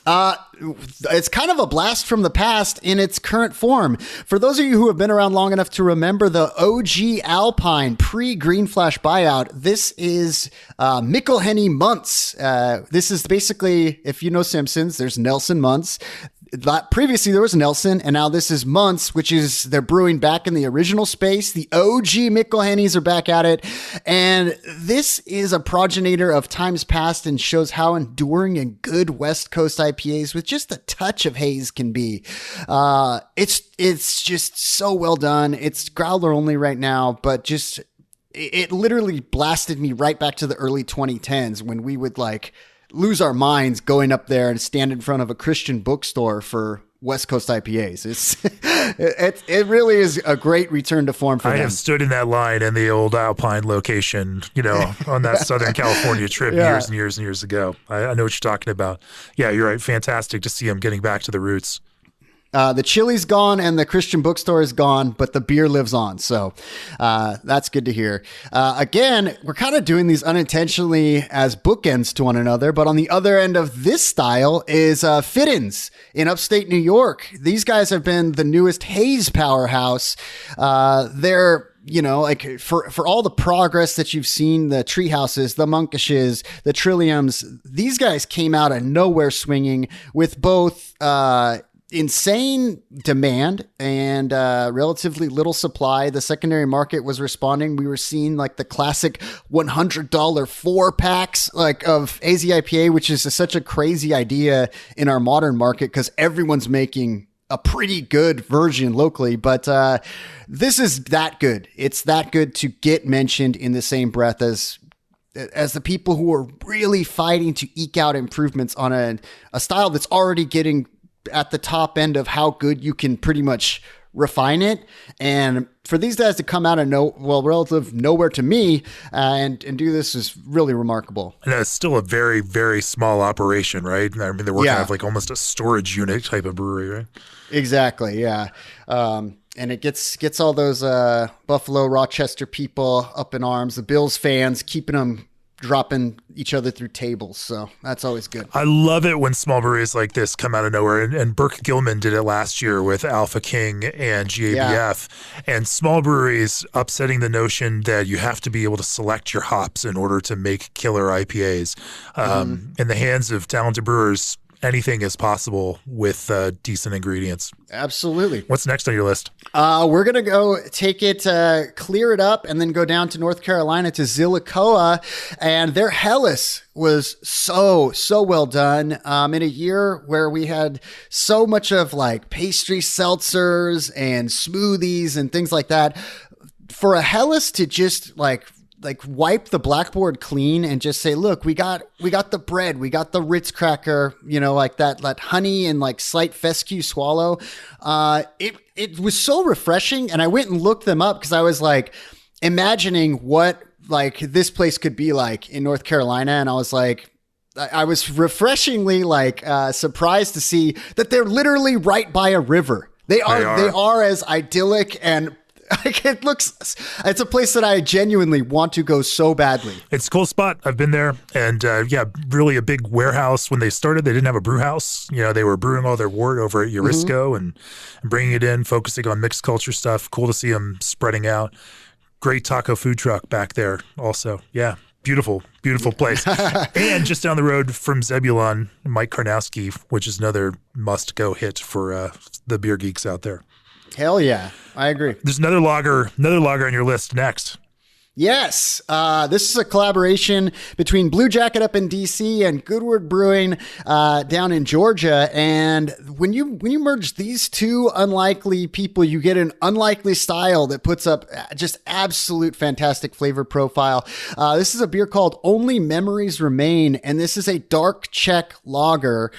It's kind of a blast from the past in its current form. For those of you who have been around long enough to remember the OG Alpine pre-Green Flash buyout, this is Mikkelhenny Muntz. This is basically, if you know Simpsons, there's Nelson Muntz. Previously there was Nelson, and now this is Muntz, which is they're brewing back in the original space. The OG Mikkelhennys are back at it, and this is a progenitor of times past and shows how enduring and good West Coast IPAs with just a touch of haze can be. It's just so well done. It's growler only right now, but just it literally blasted me right back to the early 2010s when we would like lose our minds going up there and stand in front of a Christian bookstore for West Coast IPAs. It really is a great return to form for them. I have stood in that line in the old Alpine location, on that Southern California trip years and years and years ago. I know what you're talking about. Yeah, you're right. Fantastic to see them getting back to the roots. The chili's gone and the Christian bookstore is gone, but the beer lives on. So that's good to hear. Again, we're kind of doing these unintentionally as bookends to one another, but on the other end of this style is Fittins in upstate New York. These guys have been the newest haze powerhouse. They're like for all the progress that you've seen, the tree houses, the monkishes, the trilliums, these guys came out of nowhere swinging with both insane demand and relatively little supply. The secondary market was responding. We were seeing like the classic $100 4-packs like of AZ IPA, which is such a crazy idea in our modern market because everyone's making a pretty good version locally, but this is that good. It's that good to get mentioned in the same breath as the people who are really fighting to eke out improvements on a style that's already getting at the top end of how good you can pretty much refine it. And for these guys to come out of relative nowhere to me and do this is really remarkable. And it's still a very, very small operation, right? I mean, they're working out of like almost a storage unit type of brewery, right? Exactly. Yeah. And it gets all those Buffalo, Rochester people up in arms, the Bills fans keeping them dropping each other through tables. So that's always good. I love it when small breweries like this come out of nowhere. And Burke Gilman did it last year with Alpha King and GABF. And small breweries upsetting the notion that you have to be able to select your hops in order to make killer IPAs. In the hands of talented brewers, anything is possible with decent ingredients. Absolutely. What's next on your list? We're going to go take it, clear it up, and then go down to North Carolina to Zillicoa. And their Helles was so well done in a year where we had so much of like pastry seltzers and smoothies and things like that. For a Helles to just like wipe the blackboard clean and just say, look, we got the bread, we got the Ritz cracker, like that honey and like slight fescue swallow. It was so refreshing. And I went and looked them up because I was like imagining what like this place could be like in North Carolina. And I was like, I was refreshingly like surprised to see that they're literally right by a river. They are as idyllic and it's a place that I genuinely want to go so badly. It's a cool spot. I've been there, and really a big warehouse. When they started, they didn't have a brew house. They were brewing all their wort over at Eurisco and bringing it in, focusing on mixed culture stuff. Cool to see them spreading out. Great taco food truck back there also. Yeah, beautiful place. And just down the road from Zebulon, Mike Karnowski, which is another must-go hit for the beer geeks out there. Hell yeah, I agree. There's another lager on your list next. Yes, this is a collaboration between Blue Jacket up in DC and Goodward Brewing down in Georgia. And when you merge these two unlikely people, you get an unlikely style that puts up just absolute fantastic flavor profile. This is a beer called Only Memories Remain, and this is a dark Czech lager.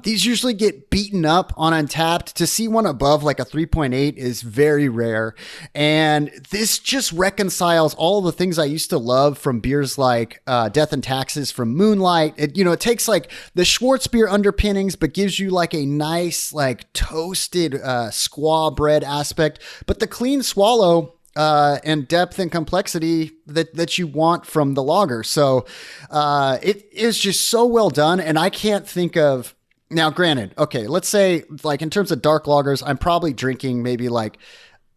These usually get beaten up on Untappd. To see one above like a 3.8 is very rare. And this just reconciles all the things I used to love from beers like Death and Taxes from Moonlight. It takes like the Schwarzbier underpinnings, but gives you like a nice like toasted squaw bread aspect, but the clean swallow and depth and complexity that you want from the lager. So it is just so well done. And I can't think of, now granted, okay, let's say like in terms of dark lagers, I'm probably drinking maybe like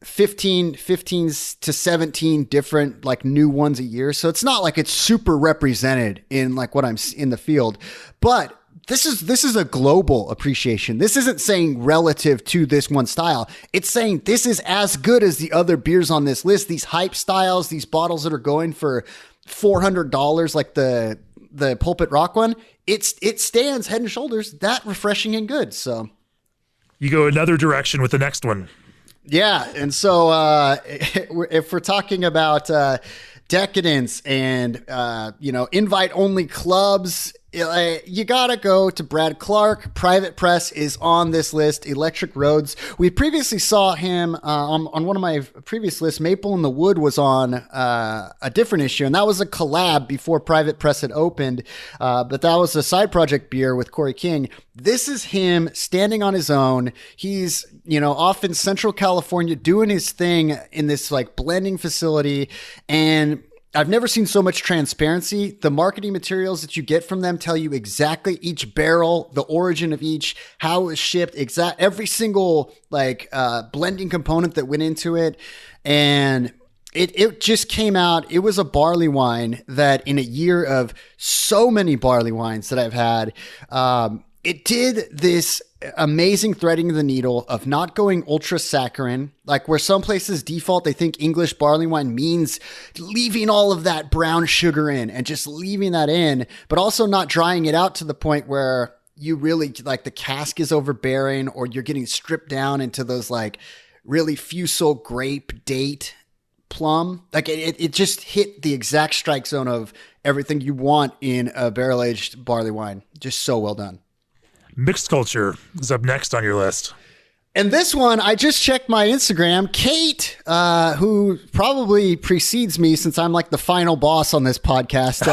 15 to 17 different like new ones a year. So it's not like it's super represented in like what I'm in the field, but this is a global appreciation. This isn't saying relative to this one style. It's saying this is as good as the other beers on this list. These hype styles, these bottles that are going for $400, like the Pulpit Rock one, it stands head and shoulders that refreshing and good. So you go another direction with the next one. Yeah. And so if we're talking about decadence and, invite only clubs, you got to go to Brad Clark. Private Press is on this list. Electric Roads. We previously saw him on one of my previous lists. Maple in the Wood was on a different issue, and that was a collab before Private Press had opened. But that was a side project beer with Corey King. This is him standing on his own. He's, off in Central California doing his thing in this like blending facility. And I've never seen so much transparency. The marketing materials that you get from them tell you exactly each barrel, the origin of each, how it was shipped, every single like blending component that went into it. And it just came out. It was a barley wine that in a year of so many barley wines that I've had, it did this amazing threading of the needle of not going ultra saccharin, like where some places default, they think English barley wine means leaving all of that brown sugar in and just leaving that in, but also not drying it out to the point where you really like the cask is overbearing or you're getting stripped down into those like really fusel grape date plum. Like it just hit the exact strike zone of everything you want in a barrel aged barley wine. Just so well done. Mixed Culture is up next on your list. And this one, I just checked my Instagram. Kate, who probably precedes me since I'm like the final boss on this podcast.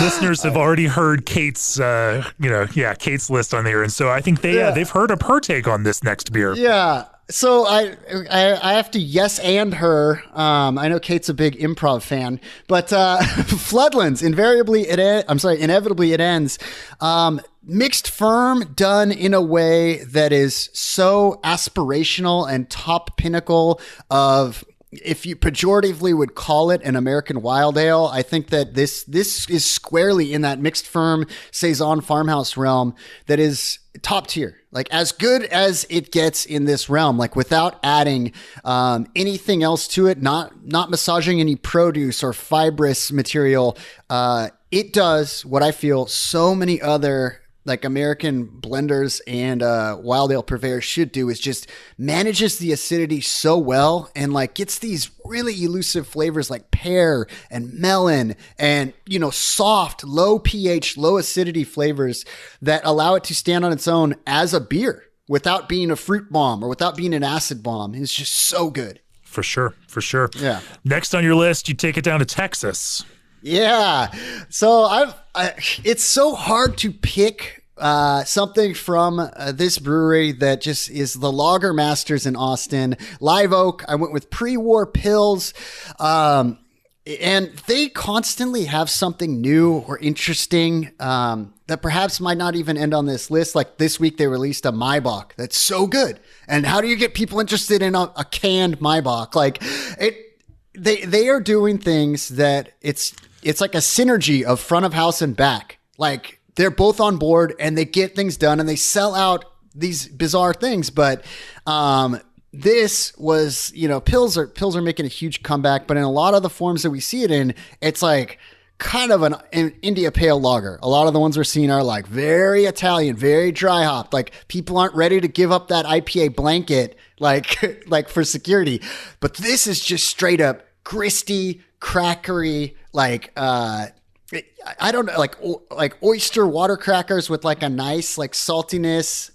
Listeners have already heard Kate's, Kate's list on there. And so I think they've heard of her take on this next beer. Yeah. So I have to yes and her. I know Kate's a big improv fan, but Floodlands inevitably it ends. Mixed firm done in a way that is so aspirational and top pinnacle of, if you pejoratively would call it, an American wild ale. I think that this is squarely in that mixed firm saison farmhouse realm that is top tier, like as good as it gets in this realm, like without adding anything else to it, not massaging any produce or fibrous material. It does what I feel so many other like American blenders and wild ale purveyors should do, is just manages the acidity so well and like gets these really elusive flavors like pear and melon and, you know, soft, low pH, low acidity flavors that allow it to stand on its own as a beer without being a fruit bomb or without being an acid bomb. It's just so good. For sure. Yeah. Next on your list, you take it down to Texas. Yeah. So it's so hard to pick something from this brewery that just is the Lager Masters in Austin. Live Oak. I went with pre-war pills. And they constantly have something new or interesting that perhaps might not even end on this list. Like this week, they released a Maibach that's so good. And how do you get people interested in a canned Maibach? Like they are doing things that it's like a synergy of front of house and back. Like they're both on board and they get things done and they sell out these bizarre things. But this was, you know, pills are making a huge comeback, but in a lot of the forms that we see it in, it's like kind of an India Pale Lager. A lot of the ones we're seeing are like very Italian, very dry hopped. Like people aren't ready to give up that IPA blanket like for security. But this is just straight up gristy, crackery, like I don't know, like oyster water crackers with like a nice like saltiness,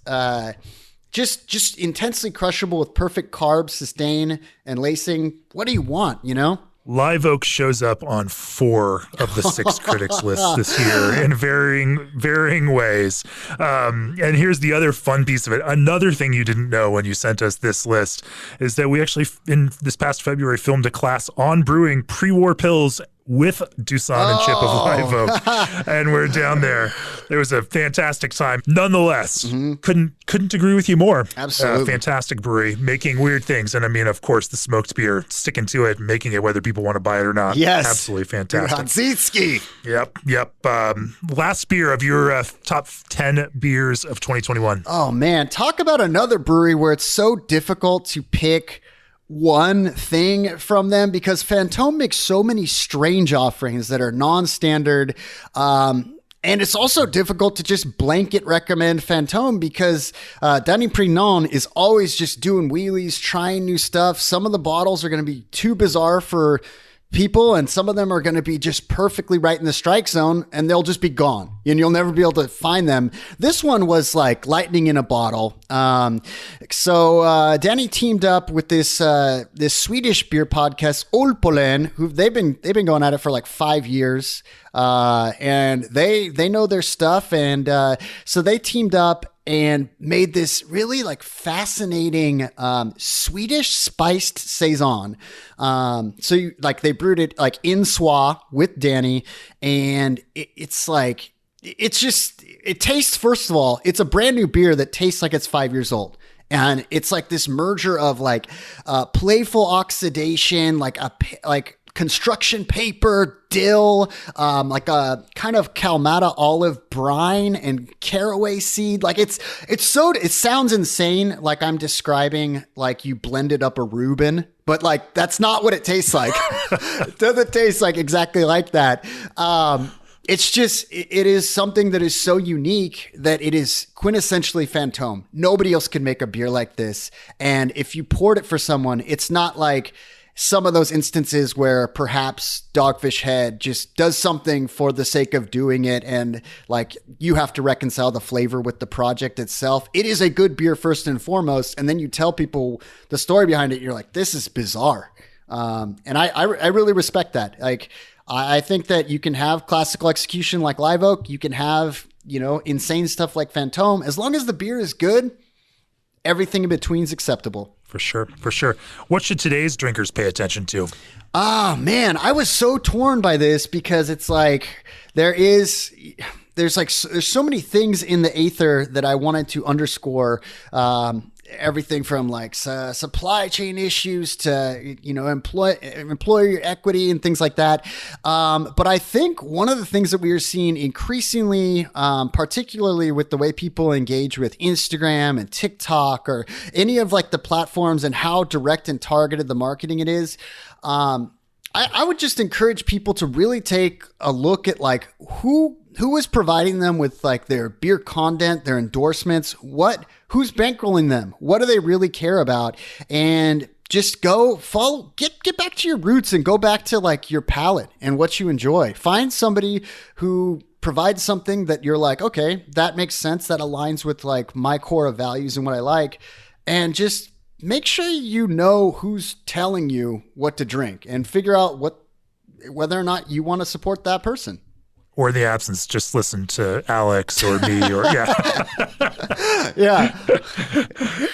just intensely crushable with perfect carb sustain and lacing. What do you want, you know? Live Oak shows up on 4 of the 6 critics lists this year in varying ways. And here's the other fun piece of it. Another thing you didn't know when you sent us this list is that we actually, in this past February, filmed a class on brewing pre-war pills with Dusan and Chip of Live Oak. And we're down there. It was a fantastic time. Nonetheless, couldn't agree with you more. Absolutely. Fantastic brewery, making weird things. And I mean, of course, the smoked beer, sticking to it, making it whether people want to buy it or not. Yes. Absolutely fantastic. Hatzitsky. Yep. Last beer of your top 10 beers of 2021. Oh, man. Talk about another brewery where it's so difficult to pick one thing from them, because Fantôme makes so many strange offerings that are non-standard. And it's also difficult to just blanket recommend Fantôme because Danny Prignon is always just doing wheelies, trying new stuff. Some of the bottles are going to be too bizarre for people, and some of them are going to be just perfectly right in the strike zone, and they'll just be gone and you'll never be able to find them. This one was like lightning in a bottle. So Danny teamed up with this Swedish beer podcast, Olpolen, who they've been going at it for like 5 years. And they know their stuff. And so they teamed up and made this really like fascinating Swedish spiced saison. So they brewed it like in Swa with Danny, and it's like, it tastes, first of all, it's a brand new beer that tastes like it's 5 years old. And it's like this merger of like playful oxidation, like construction paper, dill, like a kind of Kalmata olive brine and caraway seed. Like it sounds insane. Like I'm describing like you blended up a Reuben, but like that's not what it tastes like. It doesn't taste like exactly like that. It's just, it is something that is so unique that it is quintessentially Fantôme. Nobody else can make a beer like this. And if you poured it for someone, it's not like some of those instances where perhaps Dogfish Head just does something for the sake of doing it, and like you have to reconcile the flavor with the project itself. It is a good beer first and foremost, and then you tell people the story behind it. You're like, this is bizarre. And I really respect that. Like, I think that you can have classical execution like Live Oak. You can have, you know, insane stuff like Fantôme. As long as the beer is good, everything in between is acceptable. For sure, for sure. What should today's drinkers pay attention to? Man, I was so torn by this because it's like there's so many things in the aether that I wanted to underscore. Everything from like supply chain issues to employer equity and things like that. But I think one of the things that we are seeing increasingly, particularly with the way people engage with Instagram and TikTok or any of like the platforms and how direct and targeted the marketing it is. I would just encourage people to really take a look at like who is providing them with like their beer content, their endorsements, who's bankrolling them, what do they really care about, and just go follow, get back to your roots and go back to like your palate and what you enjoy. Find somebody who provides something that you're like, okay, that makes sense, that aligns with like my core of values and what I like, and just make sure you know who's telling you what to drink and figure out whether or not you want to support that person. Or in the absence, just listen to Alex or me or Yeah.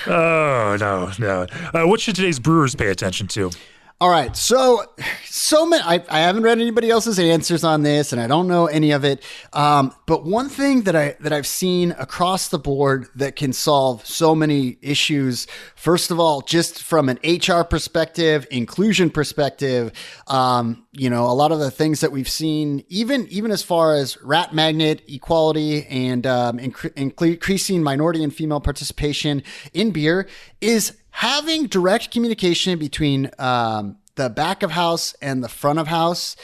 Oh, no. What should today's brewers pay attention to? All right. So many, I haven't read anybody else's answers on this and I don't know any of it. But one thing that I've seen across the board that can solve so many issues, first of all, just from an HR perspective, inclusion perspective, a lot of the things that we've seen, even as far as rat magnet equality and increasing minority and female participation in beer, is having direct communication between the back of house and the front of house.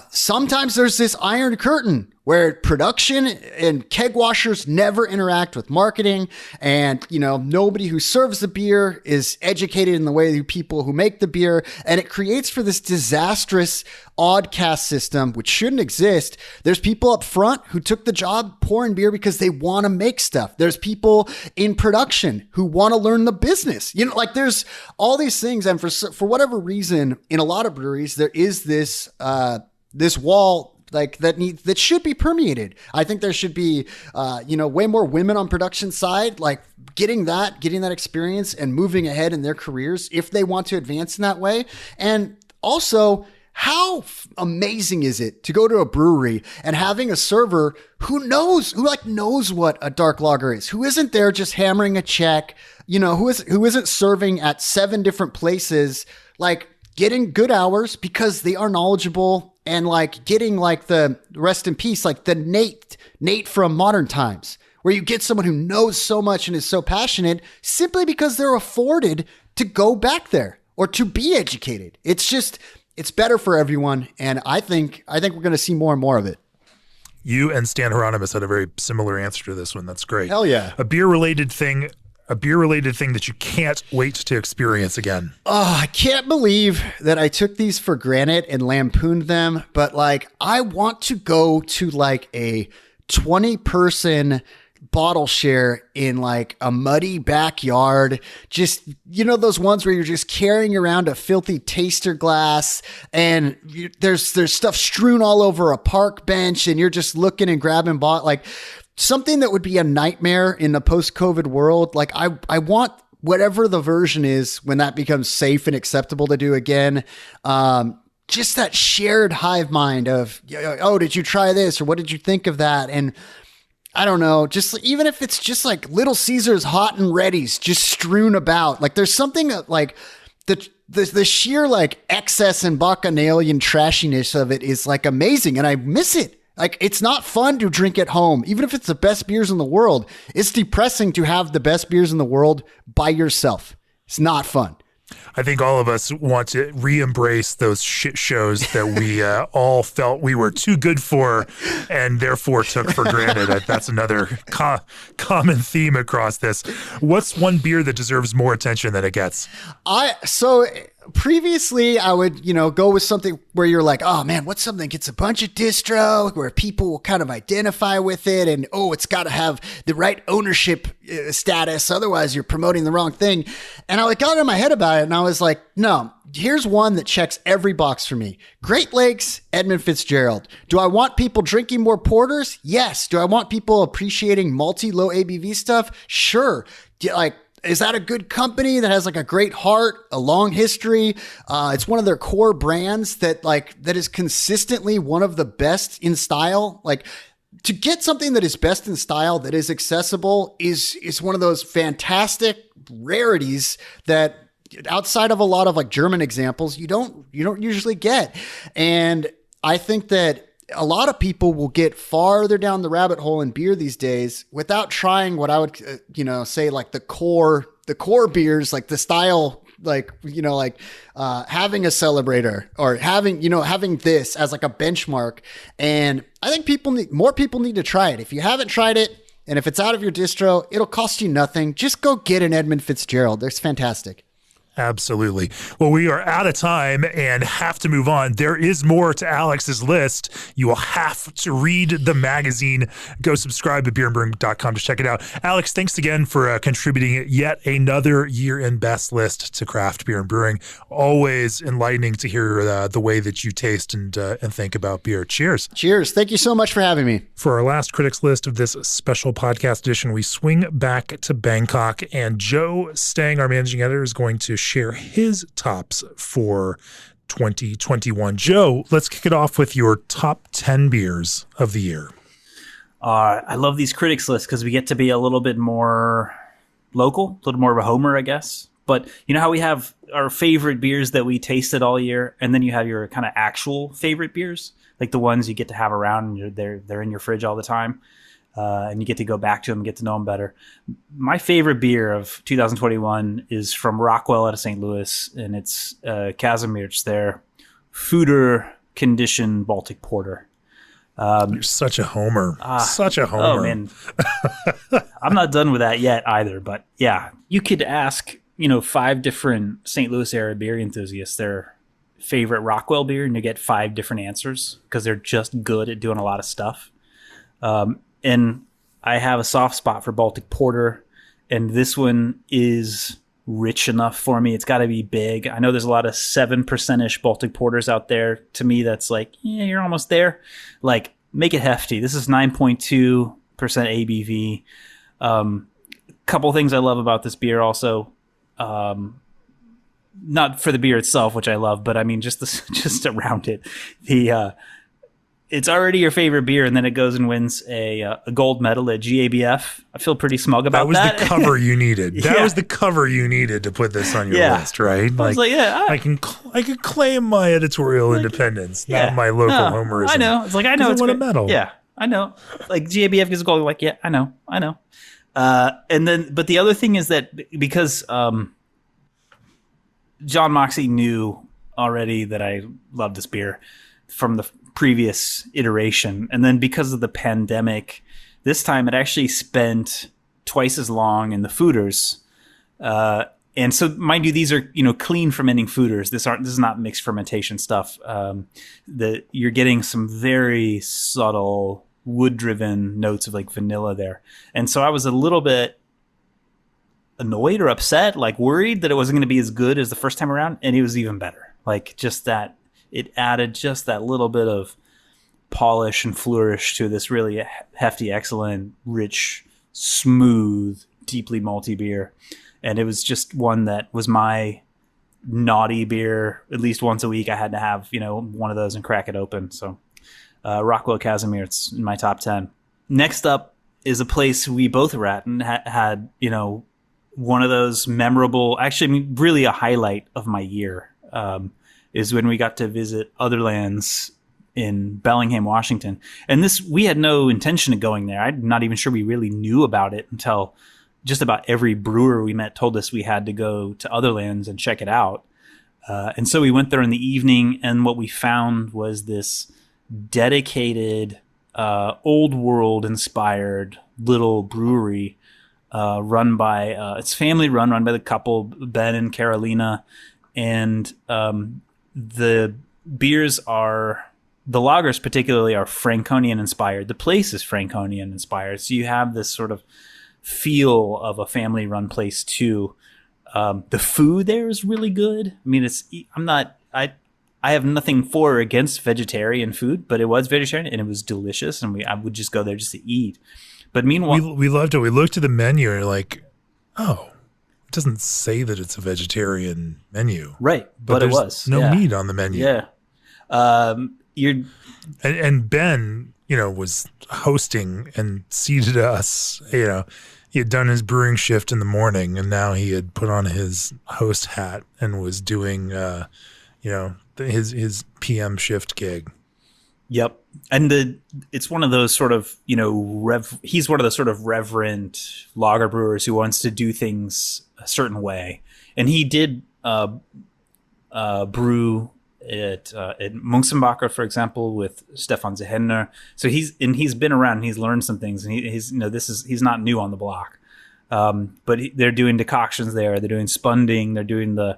Sometimes there's this iron curtain where production and keg washers never interact with marketing, and nobody who serves the beer is educated in the way people who make the beer, and it creates for this disastrous odd caste system which shouldn't exist. There's people up front who took the job pouring beer because they want to make stuff. There's people in production who want to learn the business. There's all these things, and for whatever reason, in a lot of breweries there is this wall that should be permeated. I think there should be, way more women on production side, like getting that experience and moving ahead in their careers if they want to advance in that way. And also, how amazing is it to go to a brewery and having a server who knows what a dark lager is, who isn't there just hammering a check, who isn't serving at 7 different places, like getting good hours because they are knowledgeable, and like getting like the rest in peace, like the Nate from Modern Times, where you get someone who knows so much and is so passionate simply because they're afforded to go back there or to be educated. It's better for everyone. And I think we're going to see more and more of it. You and Stan Hieronymus had a very similar answer to this one. That's great. Hell yeah. A beer related thing that you can't wait to experience again. Oh, I can't believe that I took these for granted and lampooned them. But like, I want to go to like a 20-person bottle share in like a muddy backyard. Just, those ones where you're just carrying around a filthy taster glass and there's stuff strewn all over a park bench and you're just looking and grabbing something that would be a nightmare in the post-COVID world. Like I want whatever the version is when that becomes safe and acceptable to do again. Just that shared hive mind of, oh, did you try this? Or what did you think of that? And I don't know, just even if it's just like Little Caesars hot and ready's just strewn about, like there's something like the sheer like excess and bacchanalian trashiness of it is like amazing. And I miss it. Like, it's not fun to drink at home, even if it's the best beers in the world. It's depressing to have the best beers in the world by yourself. It's not fun. I think all of us want to re-embrace those shit shows that we all felt we were too good for and therefore took for granted. That's another common theme across this. What's one beer that deserves more attention than it gets? Previously, I would, go with something where you're like, oh man, what's something that gets a bunch of distro, where people will kind of identify with it, and it's got to have the right ownership status, otherwise you're promoting the wrong thing. And I got in my head about it, and I was like, no, here's one that checks every box for me. Great Lakes, Edmund Fitzgerald. Do I want people drinking more porters? Yes. Do I want people appreciating malty, low ABV stuff? Sure. is that a good company that has like a great heart, a long history? It's one of their core brands that is consistently one of the best in style. Like, to get something that is best in style, that is accessible, is one of those fantastic rarities that outside of a lot of like German examples, you don't usually get. And I think that a lot of people will get farther down the rabbit hole in beer these days without trying what I would, say like the core beers, like the style, having a celebrator or having this as like a benchmark. And I think more people need to try it. If you haven't tried it, and if it's out of your distro, it'll cost you nothing. Just go get an Edmund Fitzgerald. They're fantastic. Absolutely. Well, we are out of time and have to move on. There is more to Alex's list. You will have to read the magazine. Go subscribe to beerandbrewing.com to check it out. Alex, thanks again for contributing yet another year in best list to Craft Beer and Brewing. Always enlightening to hear the way that you taste and think about beer. Cheers. Cheers. Thank you so much for having me. For our last critics list of this special podcast edition, we swing back to Bangkok, and Joe Stang, our managing editor, is going to share his tops for 2021. Joe, let's kick it off with your top 10 beers of the year. I love these critics lists because we get to be a little bit more local, a little more of a homer, I guess. But you know how we have our favorite beers that we tasted all year, and then you have your kind of actual favorite beers, like the ones you get to have around and they're in your fridge all the time. And you get to go back to them and get to know them better. My favorite beer of 2021 is from Rockwell out of St. Louis, and it's Kazimierz, their Foeder Condition Baltic Porter. You're such a homer. Such a homer. Oh, man. I'm not done with that yet either, but yeah. You could ask, 5 different St. Louis area beer enthusiasts their favorite Rockwell beer, and you get 5 different answers because they're just good at doing a lot of stuff. And I have a soft spot for Baltic Porter, and this one is rich enough for me. It's got to be big. I know there's a lot of 7%-ish Baltic Porters out there. To me, that's like, yeah, you're almost there. Like, make it hefty. This is 9.2% ABV. Couple things I love about this beer also. Not for the beer itself, which I love, but I mean just around it. It's already your favorite beer, and then it goes and wins a gold medal at GABF. I feel pretty smug about that. That was the cover you needed. That was the cover you needed to put this on your list, right? I was like, I can claim my editorial independence, not my local homerism. I know. It's like, I know it's won a medal. Yeah, I know. Like GABF gets a gold. Like, yeah, I know. And then, but the other thing is that because John Moxey knew already that I love this beer from the previous iteration, and then because of the pandemic, this time it actually spent twice as long in the fooders. And so, mind you, these are clean fermenting fooders. This is not mixed fermentation stuff. You're getting some very subtle wood-driven notes of like vanilla there, and so I was a little bit annoyed or upset, like worried that it wasn't going to be as good as the first time around, and it was even better. Like just that. It added just that little bit of polish and flourish to this really hefty, excellent, rich, smooth, deeply malty beer. And it was just one that was my naughty beer. At least once a week I had to have, one of those and crack it open. So Rockwell Kazimierz in my top 10. Next up is a place we both were at and had, one of those memorable, actually really a highlight of my year. Is when we got to visit Otherlands in Bellingham, Washington. And we had no intention of going there. I'm not even sure we really knew about it until just about every brewer we met told us we had to go to Otherlands and check it out. And so we went there in the evening, and what we found was this dedicated, old world inspired little brewery run by, it's family run by the couple, Ben and Carolina. And the beers the lagers particularly are Franconian inspired. The place is Franconian inspired. So you have this sort of feel of a family run place too. The food there is really good. I mean, I have nothing for or against vegetarian food, but it was vegetarian and it was delicious. And I would just go there just to eat. But meanwhile, we loved it. We looked at the menu and you're like, oh, doesn't say that it's a vegetarian menu. Right. But it there's was. no meat on the menu. Yeah. And Ben, was hosting and seated us, he had done his brewing shift in the morning, and now he had put on his host hat and was doing, his PM shift gig. Yep. And it's one of those sort of, he's one of the sort of reverent lager brewers who wants to do things a certain way. And he did brew at Munzenbacher, for example, with Stefan Zehenner. So he's been around and he's learned some things, and he's not new on the block. But they're doing decoctions there. They're doing spunding. They're doing the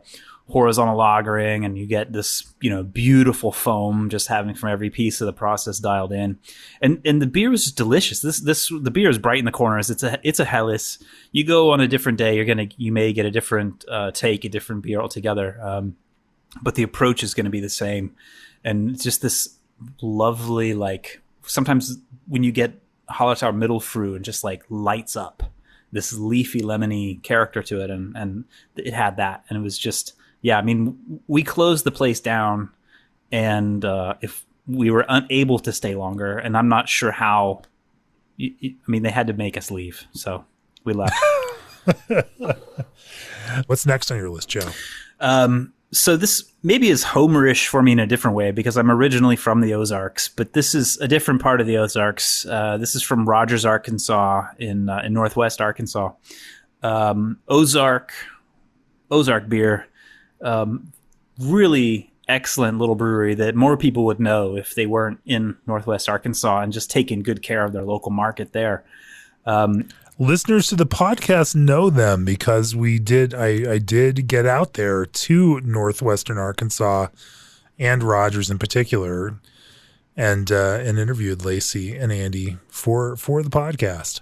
horizontal lagering, and you get this, beautiful foam just having from every piece of the process dialed in. And the beer was just delicious. The beer is bright in the corners. It's a Helles. You go on a different day, you may get a different take, a different beer altogether. But the approach is going to be the same. And it's just this lovely, sometimes when you get Hallertau Mittelfrüh and just lights up, this leafy, lemony character to it. And it had that. And it was just, we closed the place down, and if we were unable to stay longer, and I'm not sure how, they had to make us leave. So we left. What's next on your list, Joe? So this maybe is Homerish for me in a different way, because I'm originally from the Ozarks, but this is a different part of the Ozarks. This is from Rogers, Arkansas, in Northwest Arkansas. Ozark beer, really excellent little brewery that more people would know if they weren't in Northwest Arkansas and just taking good care of their local market there. Listeners to the podcast know them because I did get out there to Northwestern Arkansas and Rogers in particular, and interviewed Lacey and Andy for the podcast.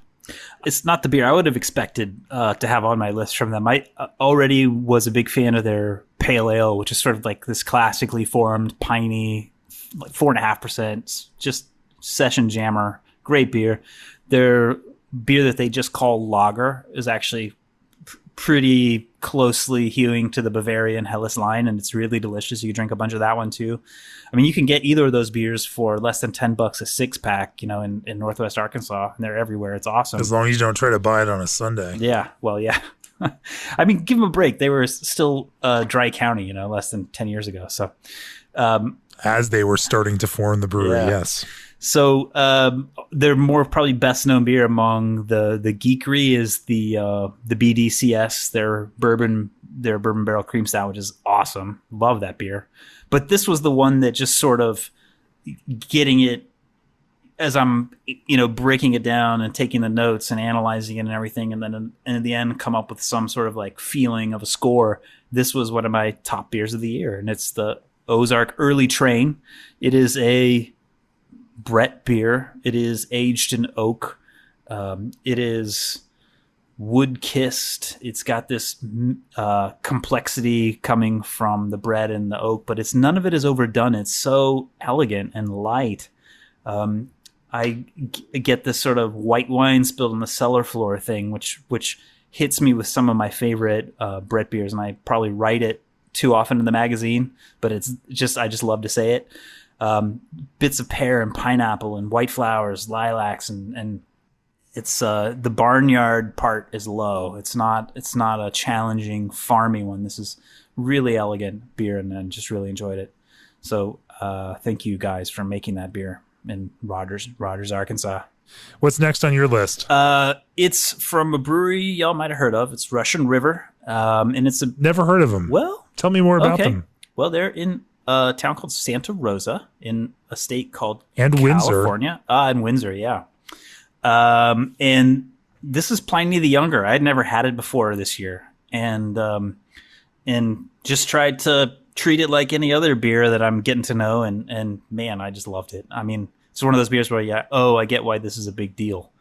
It's not the beer I would have expected to have on my list from them. I already was a big fan of their pale ale, which is sort of like this classically formed, piney, 4.5%, just session jammer, great beer. Their beer that they just call lager is actually pretty closely hewing to the Bavarian Helles line, and it's really delicious. You can drink a bunch of that one too. You can get either of those beers for less than $10 a 6-pack, in Northwest Arkansas, and they're everywhere. It's awesome. As long as you don't try to buy it on a Sunday. Yeah, well, yeah. Give them a break. They were still Dry County, less than 10 years ago. So, as they were starting to form the brewery, yes. So their more probably best known beer among the geekery is the BDCS, their bourbon barrel cream stout, which is awesome. Love that beer. But this was the one that just sort of getting it as I'm breaking it down and taking the notes and analyzing it and everything, and then in the end come up with some sort of feeling of a score. This was one of my top beers of the year, and it's the Ozark Early Train. It is a Brett beer. It is aged in oak. It is wood kissed. It's got this complexity coming from the bread and the oak, but none of it is overdone. It's so elegant and light. I get this sort of white wine spilled on the cellar floor thing, which hits me with some of my favorite Brett beers, and I probably write it too often in the magazine, but I just love to say it. Bits of pear and pineapple and white flowers, lilacs, and it's the barnyard part is low. It's not a challenging farmy one. This is really elegant beer, and just really enjoyed it. So thank you guys for making that beer in Rogers, Arkansas. What's next on your list? It's from a brewery y'all might have heard of. It's Russian River, and it's never heard of them. Well, tell me more about them. Well, they're in a town called Santa Rosa in a state called California. And Windsor, yeah. And this is Pliny the Younger. I had never had it before this year, and just tried to treat it like any other beer that I'm getting to know, and man, I just loved it. It's one of those beers where I get why this is a big deal.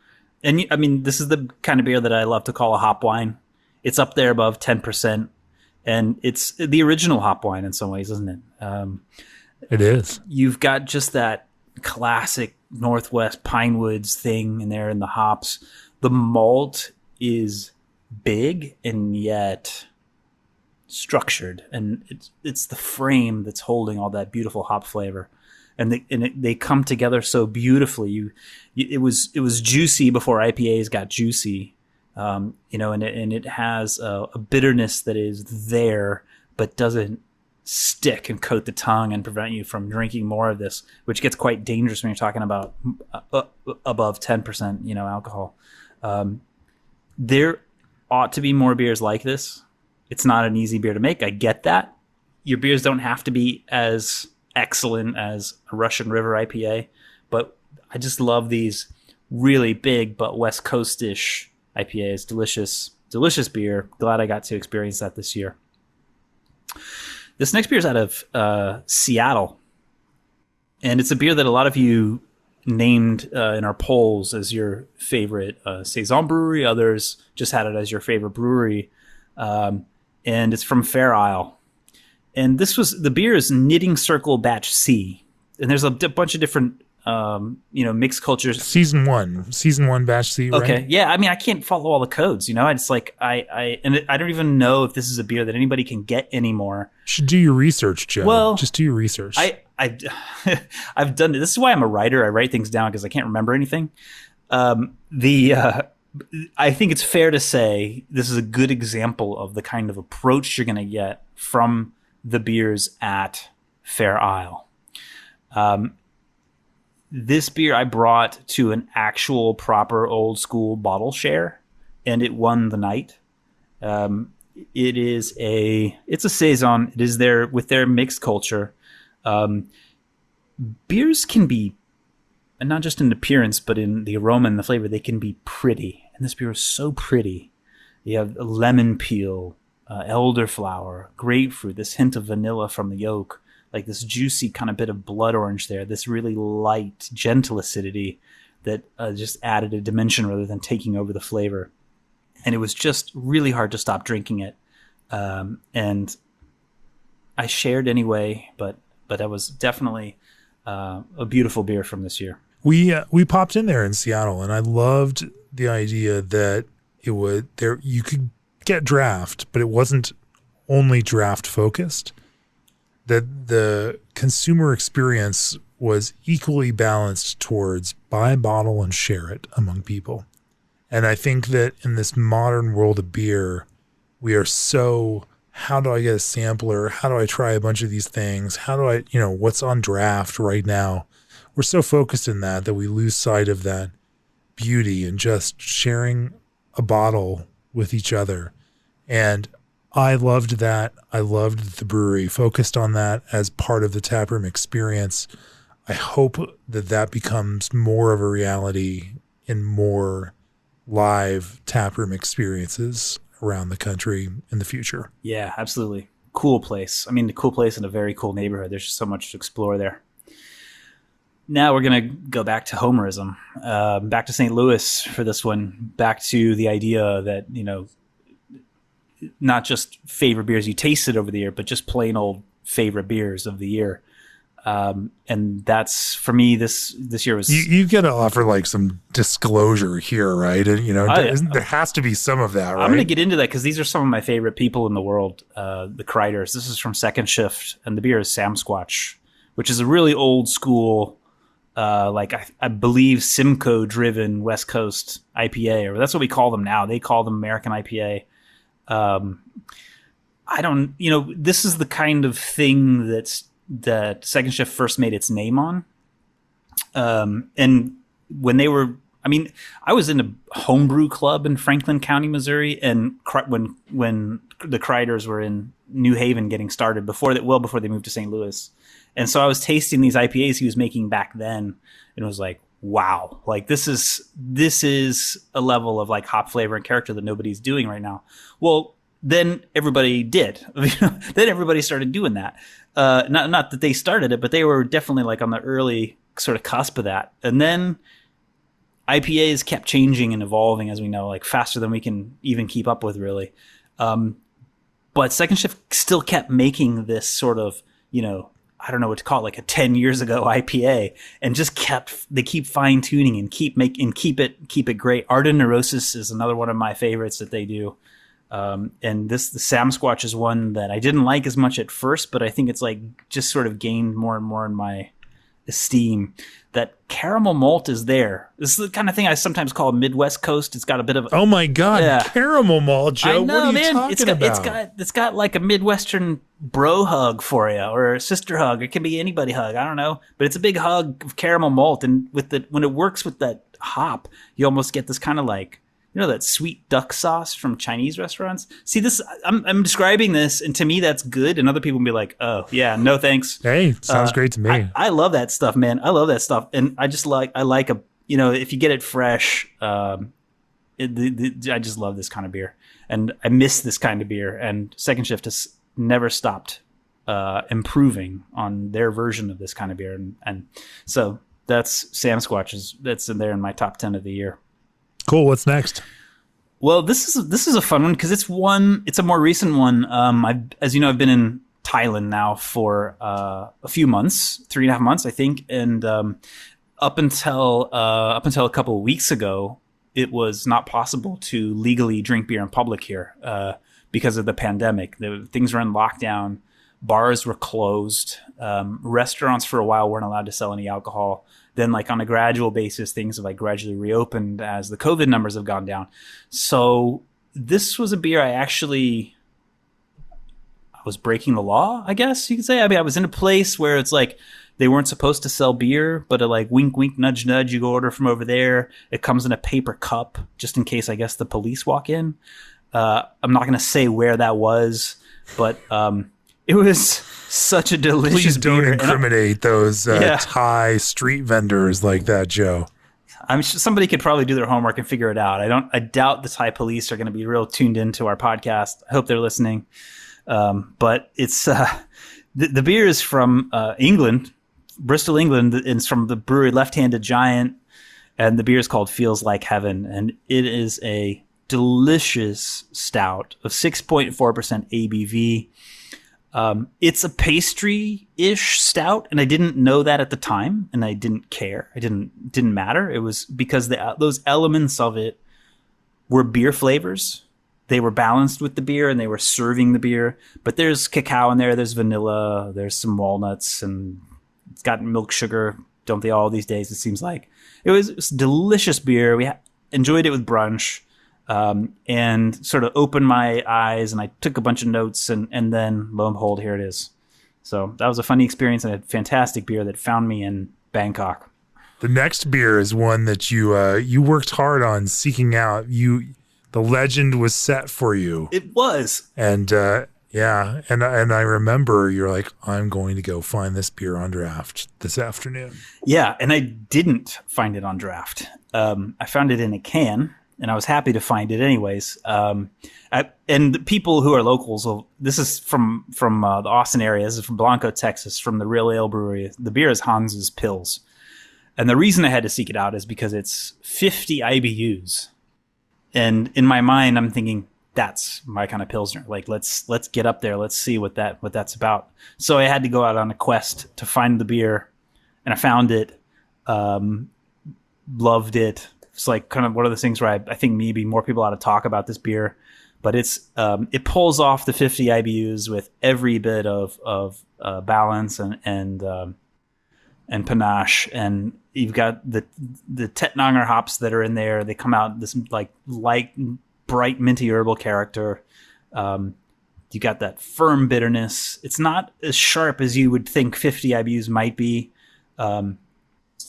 And this is the kind of beer that I love to call a hop wine. It's up there above 10%. And it's the original hop wine in some ways, isn't it? It is. You've got just that classic Northwest pine woods thing in there in the hops. The malt is big and yet structured, and it's the frame that's holding all that beautiful hop flavor, and they come together so beautifully. It was juicy before IPAs got juicy, and it has a bitterness that is there but doesn't stick and coat the tongue and prevent you from drinking more of this, which gets quite dangerous when you're talking about above 10% alcohol. There ought to be more beers like this. It's not an easy beer to make. I get that. Your beers don't have to be as excellent as a Russian River IPA, but I just love these really big but West Coast-ish IPAs. Delicious beer. Glad I got to experience that this year. This next beer is out of Seattle, and it's a beer that a lot of you named in our polls as your favorite Saison brewery. Others just had it as your favorite brewery. And it's from Fair Isle. And the beer is Knitting Circle Batch C. And there's a bunch of different, mixed cultures. Season one Batch C, right? Okay. Yeah. I mean, I can't follow all the codes, It's like, I don't even know if this is a beer that anybody can get anymore. You should do your research, Joe. Well, just do your research. I've done it. This is why I'm a writer. I write things down because I can't remember anything. I think it's fair to say this is a good example of the kind of approach you're going to get from the beers at Fair Isle. This beer I brought to an actual proper old school bottle share, and it won the night. It's a Saison. It is with their mixed culture. Beers can be, and not just in appearance, but in the aroma and the flavor, they can be pretty. And this beer is so pretty. You have lemon peel, elderflower, grapefruit, this hint of vanilla from the yolk, like this juicy kind of bit of blood orange there, this really light, gentle acidity that just added a dimension rather than taking over the flavor. And it was just really hard to stop drinking it. And I shared anyway, but that was definitely a beautiful beer from this year. We popped in there in Seattle, and I loved the idea that you could get draft, but it wasn't only draft focused. That the consumer experience was equally balanced towards buy a bottle and share it among people. And I think that in this modern world of beer, we are so, how do I get a sampler? How do I try a bunch of these things? How do I, what's on draft right now? We're so focused in that we lose sight of that beauty and just sharing a bottle with each other. And I loved that. I loved the brewery focused on that as part of the taproom experience. I hope that becomes more of a reality in more live taproom experiences around the country in the future. Yeah, absolutely. Cool place. I mean, a cool place in a very cool neighborhood. There's just so much to explore there. Now we're going to go back to homerism, back to St. Louis for this one, back to the idea that, not just favorite beers you tasted over the year, but just plain old favorite beers of the year. And that's, for me, this year was... You've got to offer like some disclosure here, right? And, there has to be some of that, right? I'm going to get into that because these are some of my favorite people in the world, the Kreiders. This is from Second Shift, and the beer is Sam Squatch, which is a really old school... I believe Simcoe-driven West Coast IPA, or that's what we call them now. They call them American IPA. This is the kind of thing that Second Shift first made its name on. And when they were, I was in a homebrew club in Franklin County, Missouri, and when the Kreiders were in New Haven getting started before they moved to St. Louis. And so I was tasting these IPAs he was making back then, and it was like, wow, like this is a level of like hop flavor and character that nobody's doing right now. Well, then everybody did. Then everybody started doing that. Not that they started it, but they were definitely like on the early sort of cusp of that. And then IPAs kept changing and evolving, as we know, like faster than we can even keep up with, really. But Second Shift still kept making this sort of, I don't know what to call it, like a 10 years ago IPA, and just keep fine tuning and keep it great. Art and Neurosis is another one of my favorites that they do. And the Sam Squatch is one that I didn't like as much at first, but I think it's like just sort of gained more and more in my esteem. That caramel malt is there. This is the kind of thing I sometimes call Midwest Coast. It's got a bit of oh my god, caramel malt, Joe. I know, what are you talking about? It's got like a Midwestern bro hug for you, or a sister hug. It can be anybody hug. I don't know, but it's a big hug of caramel malt, and when it works with that hop, you almost get this kind of like, you know, that sweet duck sauce from Chinese restaurants. See, this I'm describing this, and to me that's good, and other people will be like, "Oh, yeah, no thanks." Hey, sounds great to me. I love that stuff, man. I love that stuff, and I like a, you know, if you get it fresh, I just love this kind of beer, and I miss this kind of beer. And Second Shift has never stopped improving on their version of this kind of beer, and so that's Sam Squatch. That's in there in my top 10 of the year. Cool. What's next? Well, this is a fun one because it's a more recent one. As you know, I've been in Thailand now for a few months, 3.5 months, I think. And up until a couple of weeks ago, it was not possible to legally drink beer in public here because of the pandemic. Things were in lockdown. Bars were closed. Restaurants for a while weren't allowed to sell any alcohol. Then, like, on a gradual basis, things have like gradually reopened as the COVID numbers have gone down. So this was a beer I was breaking the law, I guess you could say. I mean, I was in a place where it's like they weren't supposed to sell beer, but like wink, wink, nudge, nudge, you go order from over there. It comes in a paper cup just in case, I guess, the police walk in. I'm not going to say where that was, but it was such a delicious Please don't beer. incriminate those Thai street vendors like that, Joe. I'm sure somebody could probably do their homework and figure it out. I doubt the Thai police are going to be real tuned into our podcast. I hope they're listening. But it's the beer is from England, Bristol, England. It's from the brewery Left-Handed Giant, and the beer is called Feels Like Heaven, and it is a delicious stout of 6.4% ABV. It's a pastry-ish stout, and I didn't know that at the time, and I didn't care. It didn't matter. It was because those elements of it were beer flavors. They were balanced with the beer, and they were serving the beer. But there's cacao in there, there's vanilla, there's some walnuts, and it's got milk sugar. Don't they all these days, it seems like. It was a delicious beer. We enjoyed it with brunch. And sort of opened my eyes, and I took a bunch of notes, and then lo and behold, here it is. So that was a funny experience, and a fantastic beer that found me in Bangkok. The next beer is one that you worked hard on seeking out. The legend was set for you. It was. And and I remember you're like, I'm going to go find this beer on draft this afternoon. Yeah, and I didn't find it on draft. I found it in a can. And I was happy to find it anyways. And the people who are locals, this is from the Austin area. This is from Blanco, Texas, from the Real Ale Brewery. The beer is Hans's Pils. And the reason I had to seek it out is because it's 50 IBUs. And in my mind, I'm thinking, that's my kind of Pilsner. Like, let's get up there. Let's see what that's about. So I had to go out on a quest to find the beer. And I found it. Loved it. It's like kind of one of those things where I think maybe more people ought to talk about this beer, but it pulls off the 50 IBUs with every bit of balance and panache, and you've got the Tettnanger hops that are in there. They come out this like light, bright, minty herbal character. You got that firm bitterness. It's not as sharp as you would think 50 IBUs might be.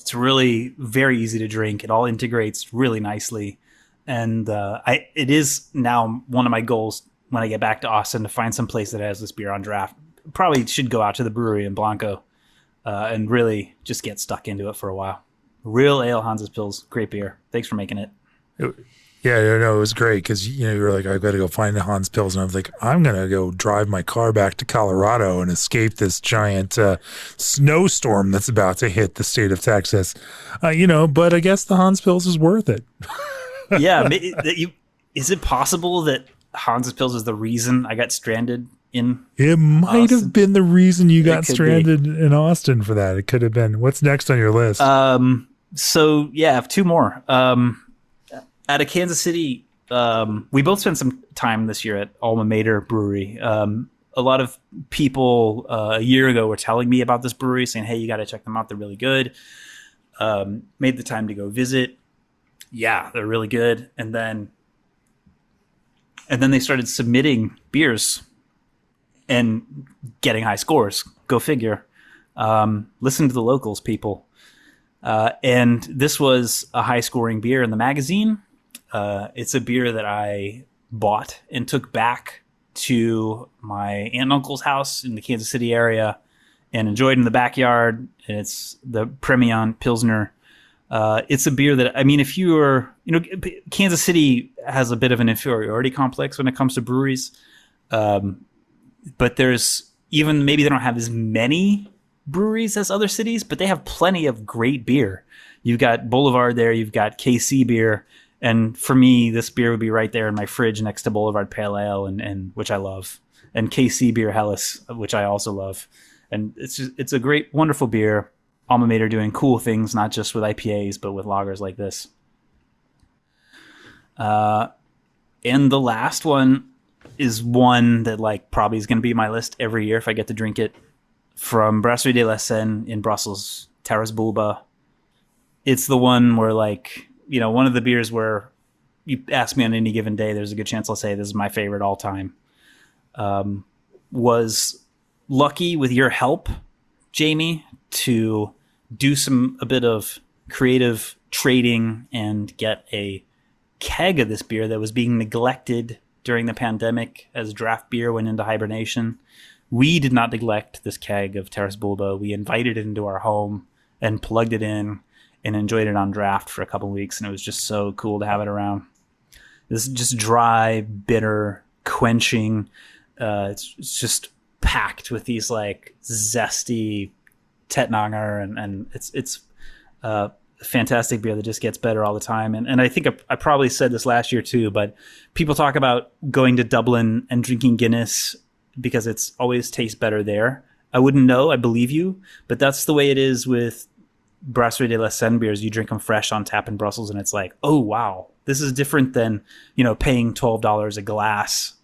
It's really very easy to drink. It all integrates really nicely. And it is now one of my goals when I get back to Austin to find some place that has this beer on draft. Probably should go out to the brewery in Blanco and really just get stuck into it for a while. Real Ale Hans's Pils, great beer. Thanks for making it. Yeah, no, it was great because you were like, I've got to go find the Hans Pils, and I was like, I'm gonna go drive my car back to Colorado and escape this giant snowstorm that's about to hit the state of Texas. But I guess the Hans Pils is worth it. Yeah, is it possible that Hans's Pils is the reason I got stranded in It might Austin. have been the reason you got could stranded in Austin for that. It could have been. What's next on your list? So yeah, I have two more. Out of Kansas City, we both spent some time this year at Alma Mater Brewery. A lot of people a year ago were telling me about this brewery, saying, "Hey, you got to check them out. They're really good." Made the time to go visit. Yeah, they're really good. And then they started submitting beers and getting high scores. Go figure. Listen to the locals, people. And this was a high-scoring beer in the magazine. It's a beer that I bought and took back to my aunt and uncle's house in the Kansas City area and enjoyed in the backyard. It's the Premion Pilsner. It's a beer that, I mean, if you were, Kansas City has a bit of an inferiority complex when it comes to breweries. But there's even, maybe they don't have as many breweries as other cities, but they have plenty of great beer. You've got Boulevard there, you've got KC beer, and for me, this beer would be right there in my fridge next to Boulevard Pale Ale, and which I love, and KC Beer Helles, which I also love. And it's a great, wonderful beer. Alma Mater doing cool things, not just with IPAs, but with lagers like this. And the last one is one that probably is going to be my list every year if I get to drink it. From Brasserie de la Seine in Brussels, Terras Bulba. It's the one where, one of the beers where you ask me on any given day, there's a good chance I'll say this is my favorite all time. Was lucky with your help, Jamie, to do a bit of creative trading and get a keg of this beer that was being neglected during the pandemic as draft beer went into hibernation. We did not neglect this keg of Terras Bulba. We invited it into our home and plugged it in and enjoyed it on draft for a couple of weeks, and it was just so cool to have it around. This is just dry, bitter, quenching. It's just packed with these zesty Tettnanger, and it's a fantastic beer that just gets better all the time. And I think I probably said this last year too, but people talk about going to Dublin and drinking Guinness because it's always tastes better there. I wouldn't know. I believe you, but that's the way it is with Brasserie de la Seine beers. You drink them fresh on tap in Brussels, and it's oh wow, this is different than paying $12 a glass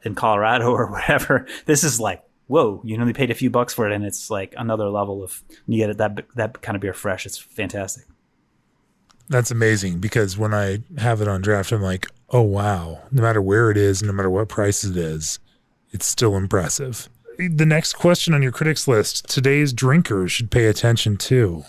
in Colorado or whatever. This is whoa, they paid a few bucks for it, and it's another level of you get it that kind of beer fresh. It's fantastic. That's amazing, because when I have it on draft, I'm oh wow, no matter where it is, no matter what price it is, it's still impressive. The next question on your critics list, today's drinkers should pay attention to.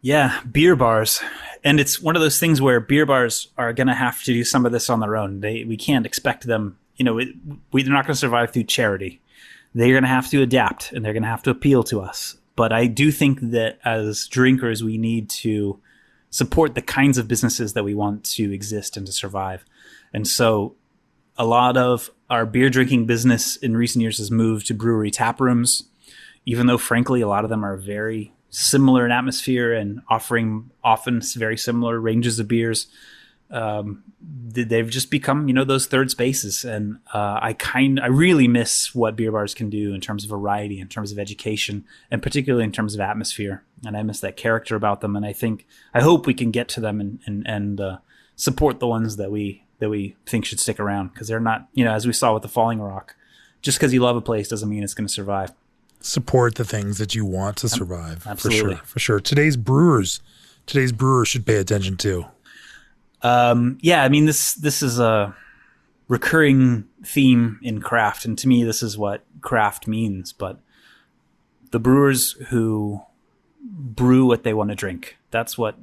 Yeah, beer bars. And it's one of those things where beer bars are going to have to do some of this on their own. We can't expect them, they're not going to survive through charity. They're going to have to adapt, and they're going to have to appeal to us. But I do think that as drinkers, we need to support the kinds of businesses that we want to exist and to survive. And so a lot of our beer drinking business in recent years has moved to brewery tap rooms, even though, frankly, a lot of them are very similar in atmosphere and offering often very similar ranges of beers. They've just become, those third spaces. And I really miss what beer bars can do in terms of variety, in terms of education, and particularly in terms of atmosphere. And I miss that character about them. And I hope we can get to them and support the ones that we think should stick around, because they're not, as we saw with the Falling Rock, just because you love a place doesn't mean it's going to survive. Support the things that you want to survive. Absolutely. For sure. Today's brewers should pay attention to. This is a recurring theme in craft, and to me, this is what craft means. But the brewers who brew what they want to drink, that's what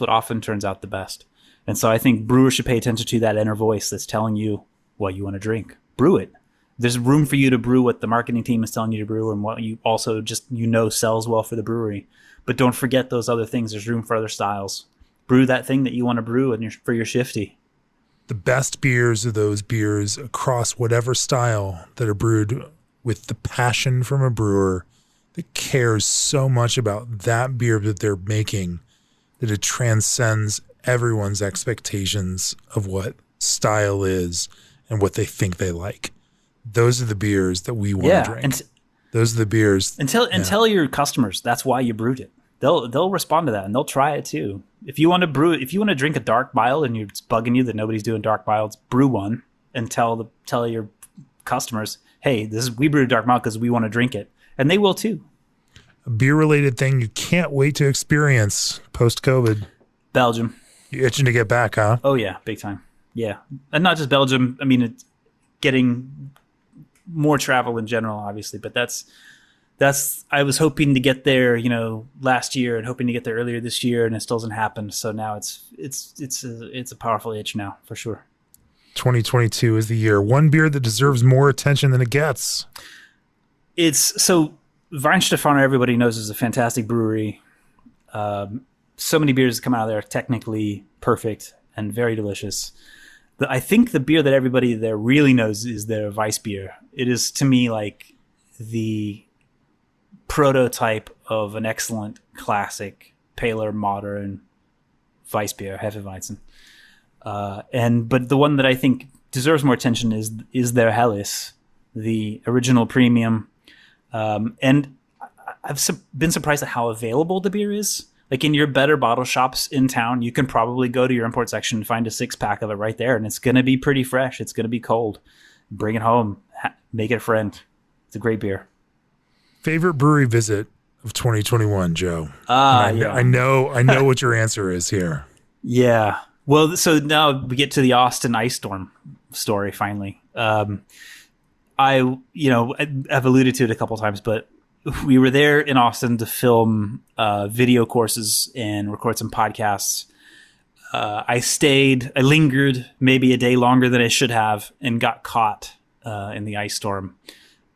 often turns out the best. And so I think brewers should pay attention to that inner voice that's telling you what you want to drink. Brew it. There's room for you to brew what the marketing team is telling you to brew, and what you also just sells well for the brewery. But don't forget those other things. There's room for other styles. Brew that thing that you want to brew for your shifty. The best beers are those beers across whatever style that are brewed with the passion from a brewer that cares so much about that beer that they're making that it transcends everyone's expectations of what style is and what they think they like. those are the beers that we want to drink. Those are the beers. And tell your customers that's why you brewed it. They'll respond to that and they'll try it too. If you want to drink a dark mild and it's bugging you that nobody's doing dark milds, brew one and tell your customers, hey, we brewed a dark mild because we want to drink it, and they will too. A beer related thing you can't wait to experience post COVID. Belgium. You're itching to get back, huh? Oh yeah, big time. Yeah, and not just Belgium. I mean, it's getting more travel in general, obviously, but that's I was hoping to get there, last year and hoping to get there earlier this year, and it still hasn't happened. So now it's a powerful itch now for sure. 2022 is the year. One beer that deserves more attention than it gets. So Weinstefano, everybody knows, is a fantastic brewery. So many beers come out of there technically perfect and very delicious. I think the beer that everybody there really knows is their Weiss beer. It is, to me, like the prototype of an excellent classic, paler, modern Weiss beer, Hefeweizen. But the one that I think deserves more attention is their Helles, the original premium. And I've been surprised at how available the beer is. Like in your better bottle shops in town, you can probably go to your import section and find a 6-pack of it right there. And it's going to be pretty fresh. It's going to be cold. Bring it home. Make it a friend. It's a great beer. Favorite brewery visit of 2021, Joe? Yeah. I know what your answer is here. Yeah. Well, so now we get to the Austin Ice Storm story finally. I've alluded to it a couple times, but we were there in Austin to film video courses and record some podcasts. I lingered maybe a day longer than I should have and got caught in the ice storm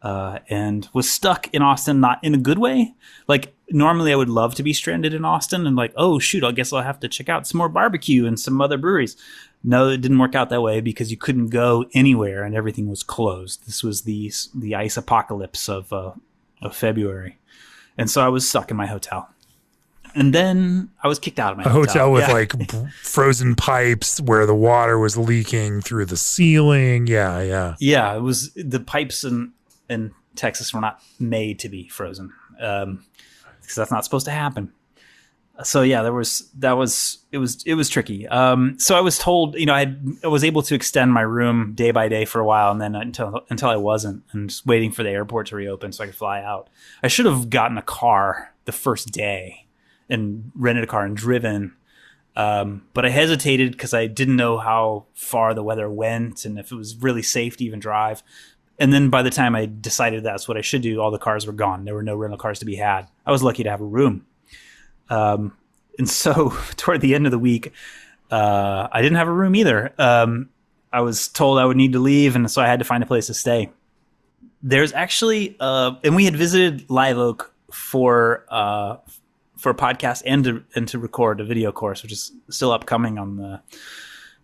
and was stuck in Austin, not in a good way. Like normally I would love to be stranded in Austin and like, oh shoot, I guess I'll have to check out some more barbecue and some other breweries. No, it didn't work out that way because you couldn't go anywhere and everything was closed. This was the ice apocalypse of February. And so I was stuck in my hotel. And then I was kicked out of my hotel. A hotel with like frozen pipes where the water was leaking through the ceiling. Yeah. Yeah, it was the pipes in Texas were not made to be frozen. Because that's not supposed to happen. So yeah, it was tricky. So I was told, I was able to extend my room day by day for a while, and then until I wasn't, and just waiting for the airport to reopen so I could fly out. I should have gotten a car the first day and rented a car and driven. But I hesitated because I didn't know how far the weather went and if it was really safe to even drive. And then by the time I decided that's what I should do, all the cars were gone. There were no rental cars to be had. I was lucky to have a room. And so toward the end of the week, I didn't have a room either. I was told I would need to leave, and so I had to find a place to stay. There's actually, and we had visited Live Oak for a podcast and to record a video course, which is still upcoming on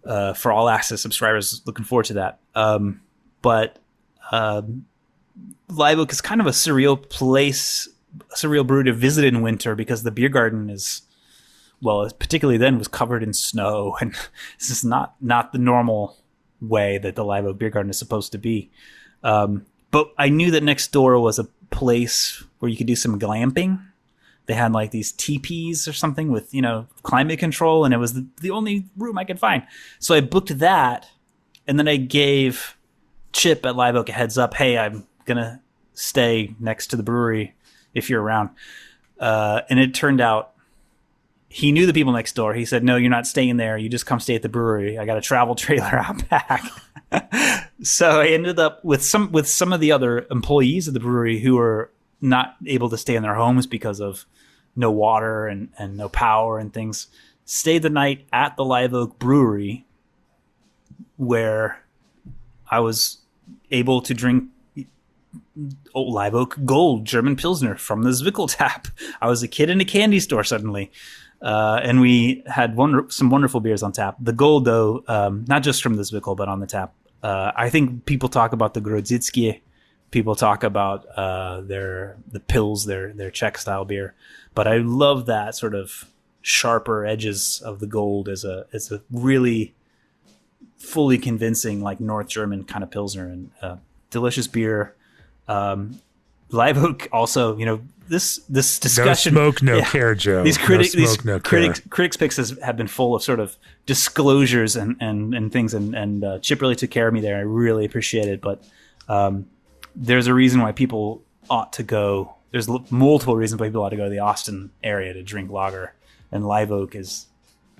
the for All Access subscribers. Looking forward to that. But Live Oak is kind of a surreal place, a surreal brew to visit in winter because the beer garden is, well, particularly then, was covered in snow, and this is not the normal way that the Live Oak Beer Garden is supposed to be. But I knew that next door was a place where you could do some glamping. They had like these teepees or something with, climate control, and it was the only room I could find. So I booked that, and then I gave Chip at Live Oak a heads up. Hey, I'm going to stay next to the brewery if you're around. And it turned out he knew the people next door. He said, no, you're not staying there. You just come stay at the brewery. I got a travel trailer out back. So I ended up with some of the other employees of the brewery who were not able to stay in their homes because of no water and no power and things. Stayed the night at the Live Oak Brewery, where I was able to drink Live Oak Gold German Pilsner from the Zwickel tap. I was a kid in a candy store suddenly. And we had some wonderful beers on tap. The Gold, though, not just from the Zwickel, but on the tap. I think people talk about the Grodzickie. People talk about the Pils, their Czech style beer. But I love that sort of sharper edges of the Gold as a really fully convincing, like North German kind of Pilsner. And delicious beer. Live Oak also, this discussion. No smoke, no care, Joe. These no critics picks have been full of sort of disclosures and things, and Chip really took care of me there. I really appreciate it. But there's a reason why people ought to go. There's multiple reasons why people ought to go to the Austin area to drink lager, and Live Oak is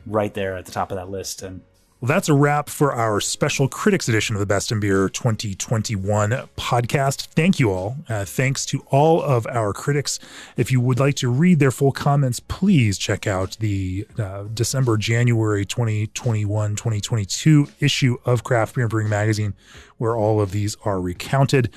right there at the top of that list. And well, that's a wrap for our special critics edition of the Best in Beer 2021 podcast. Thank you all. Thanks to all of our critics. If you would like to read their full comments, please check out the December-January 2021-2022 issue of Craft Beer and Brewing Magazine, where all of these are recounted.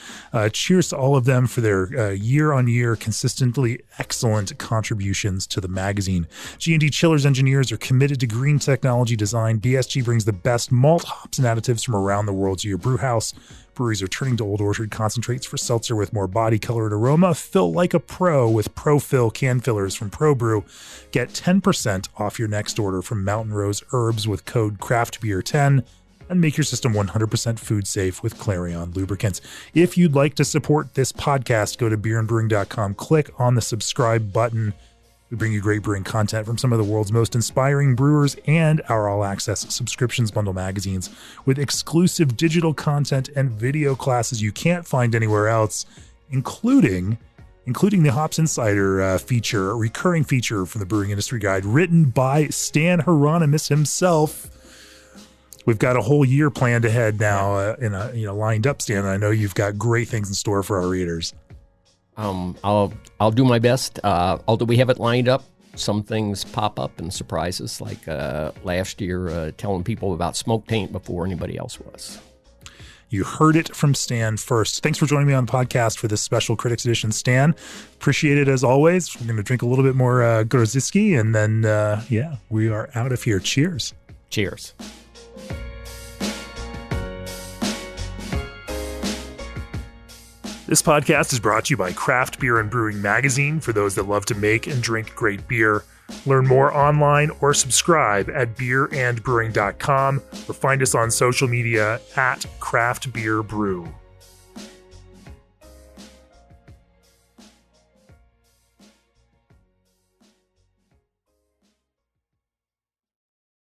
Cheers to all of them for their year-on-year, consistently excellent contributions to the magazine. G&D Chillers engineers are committed to green technology design. BSG brings the best malt, hops, and additives from around the world to your brew house. Breweries are turning to Old Orchard concentrates for seltzer with more body, color, and aroma. Fill like a pro with ProFill can fillers from ProBrew. Get 10% off your next order from Mountain Rose Herbs with code CraftBeer10. And make your system 100% food safe with Clarion lubricants. If you'd like to support this podcast, go to beerandbrewing.com, click on the subscribe button. We bring you great brewing content from some of the world's most inspiring brewers and our all-access subscriptions bundle magazines with exclusive digital content and video classes you can't find anywhere else, including the Hops Insider feature, a recurring feature from the Brewing Industry Guide, written by Stan Hieronymus himself. We've got a whole year planned ahead now, lined up, Stan. I know you've got great things in store for our readers. I'll do my best. Although we have it lined up, some things pop up and surprises, like last year telling people about smoke taint before anybody else was. You heard it from Stan first. Thanks for joining me on the podcast for this special Critics Edition, Stan. Appreciate it as always. We're going to drink a little bit more Grodziski, and then, we are out of here. Cheers. Cheers. This podcast is brought to you by Craft Beer and Brewing Magazine for those that love to make and drink great beer. Learn more online or subscribe at beerandbrewing.com or find us on social media at Craft Beer Brew.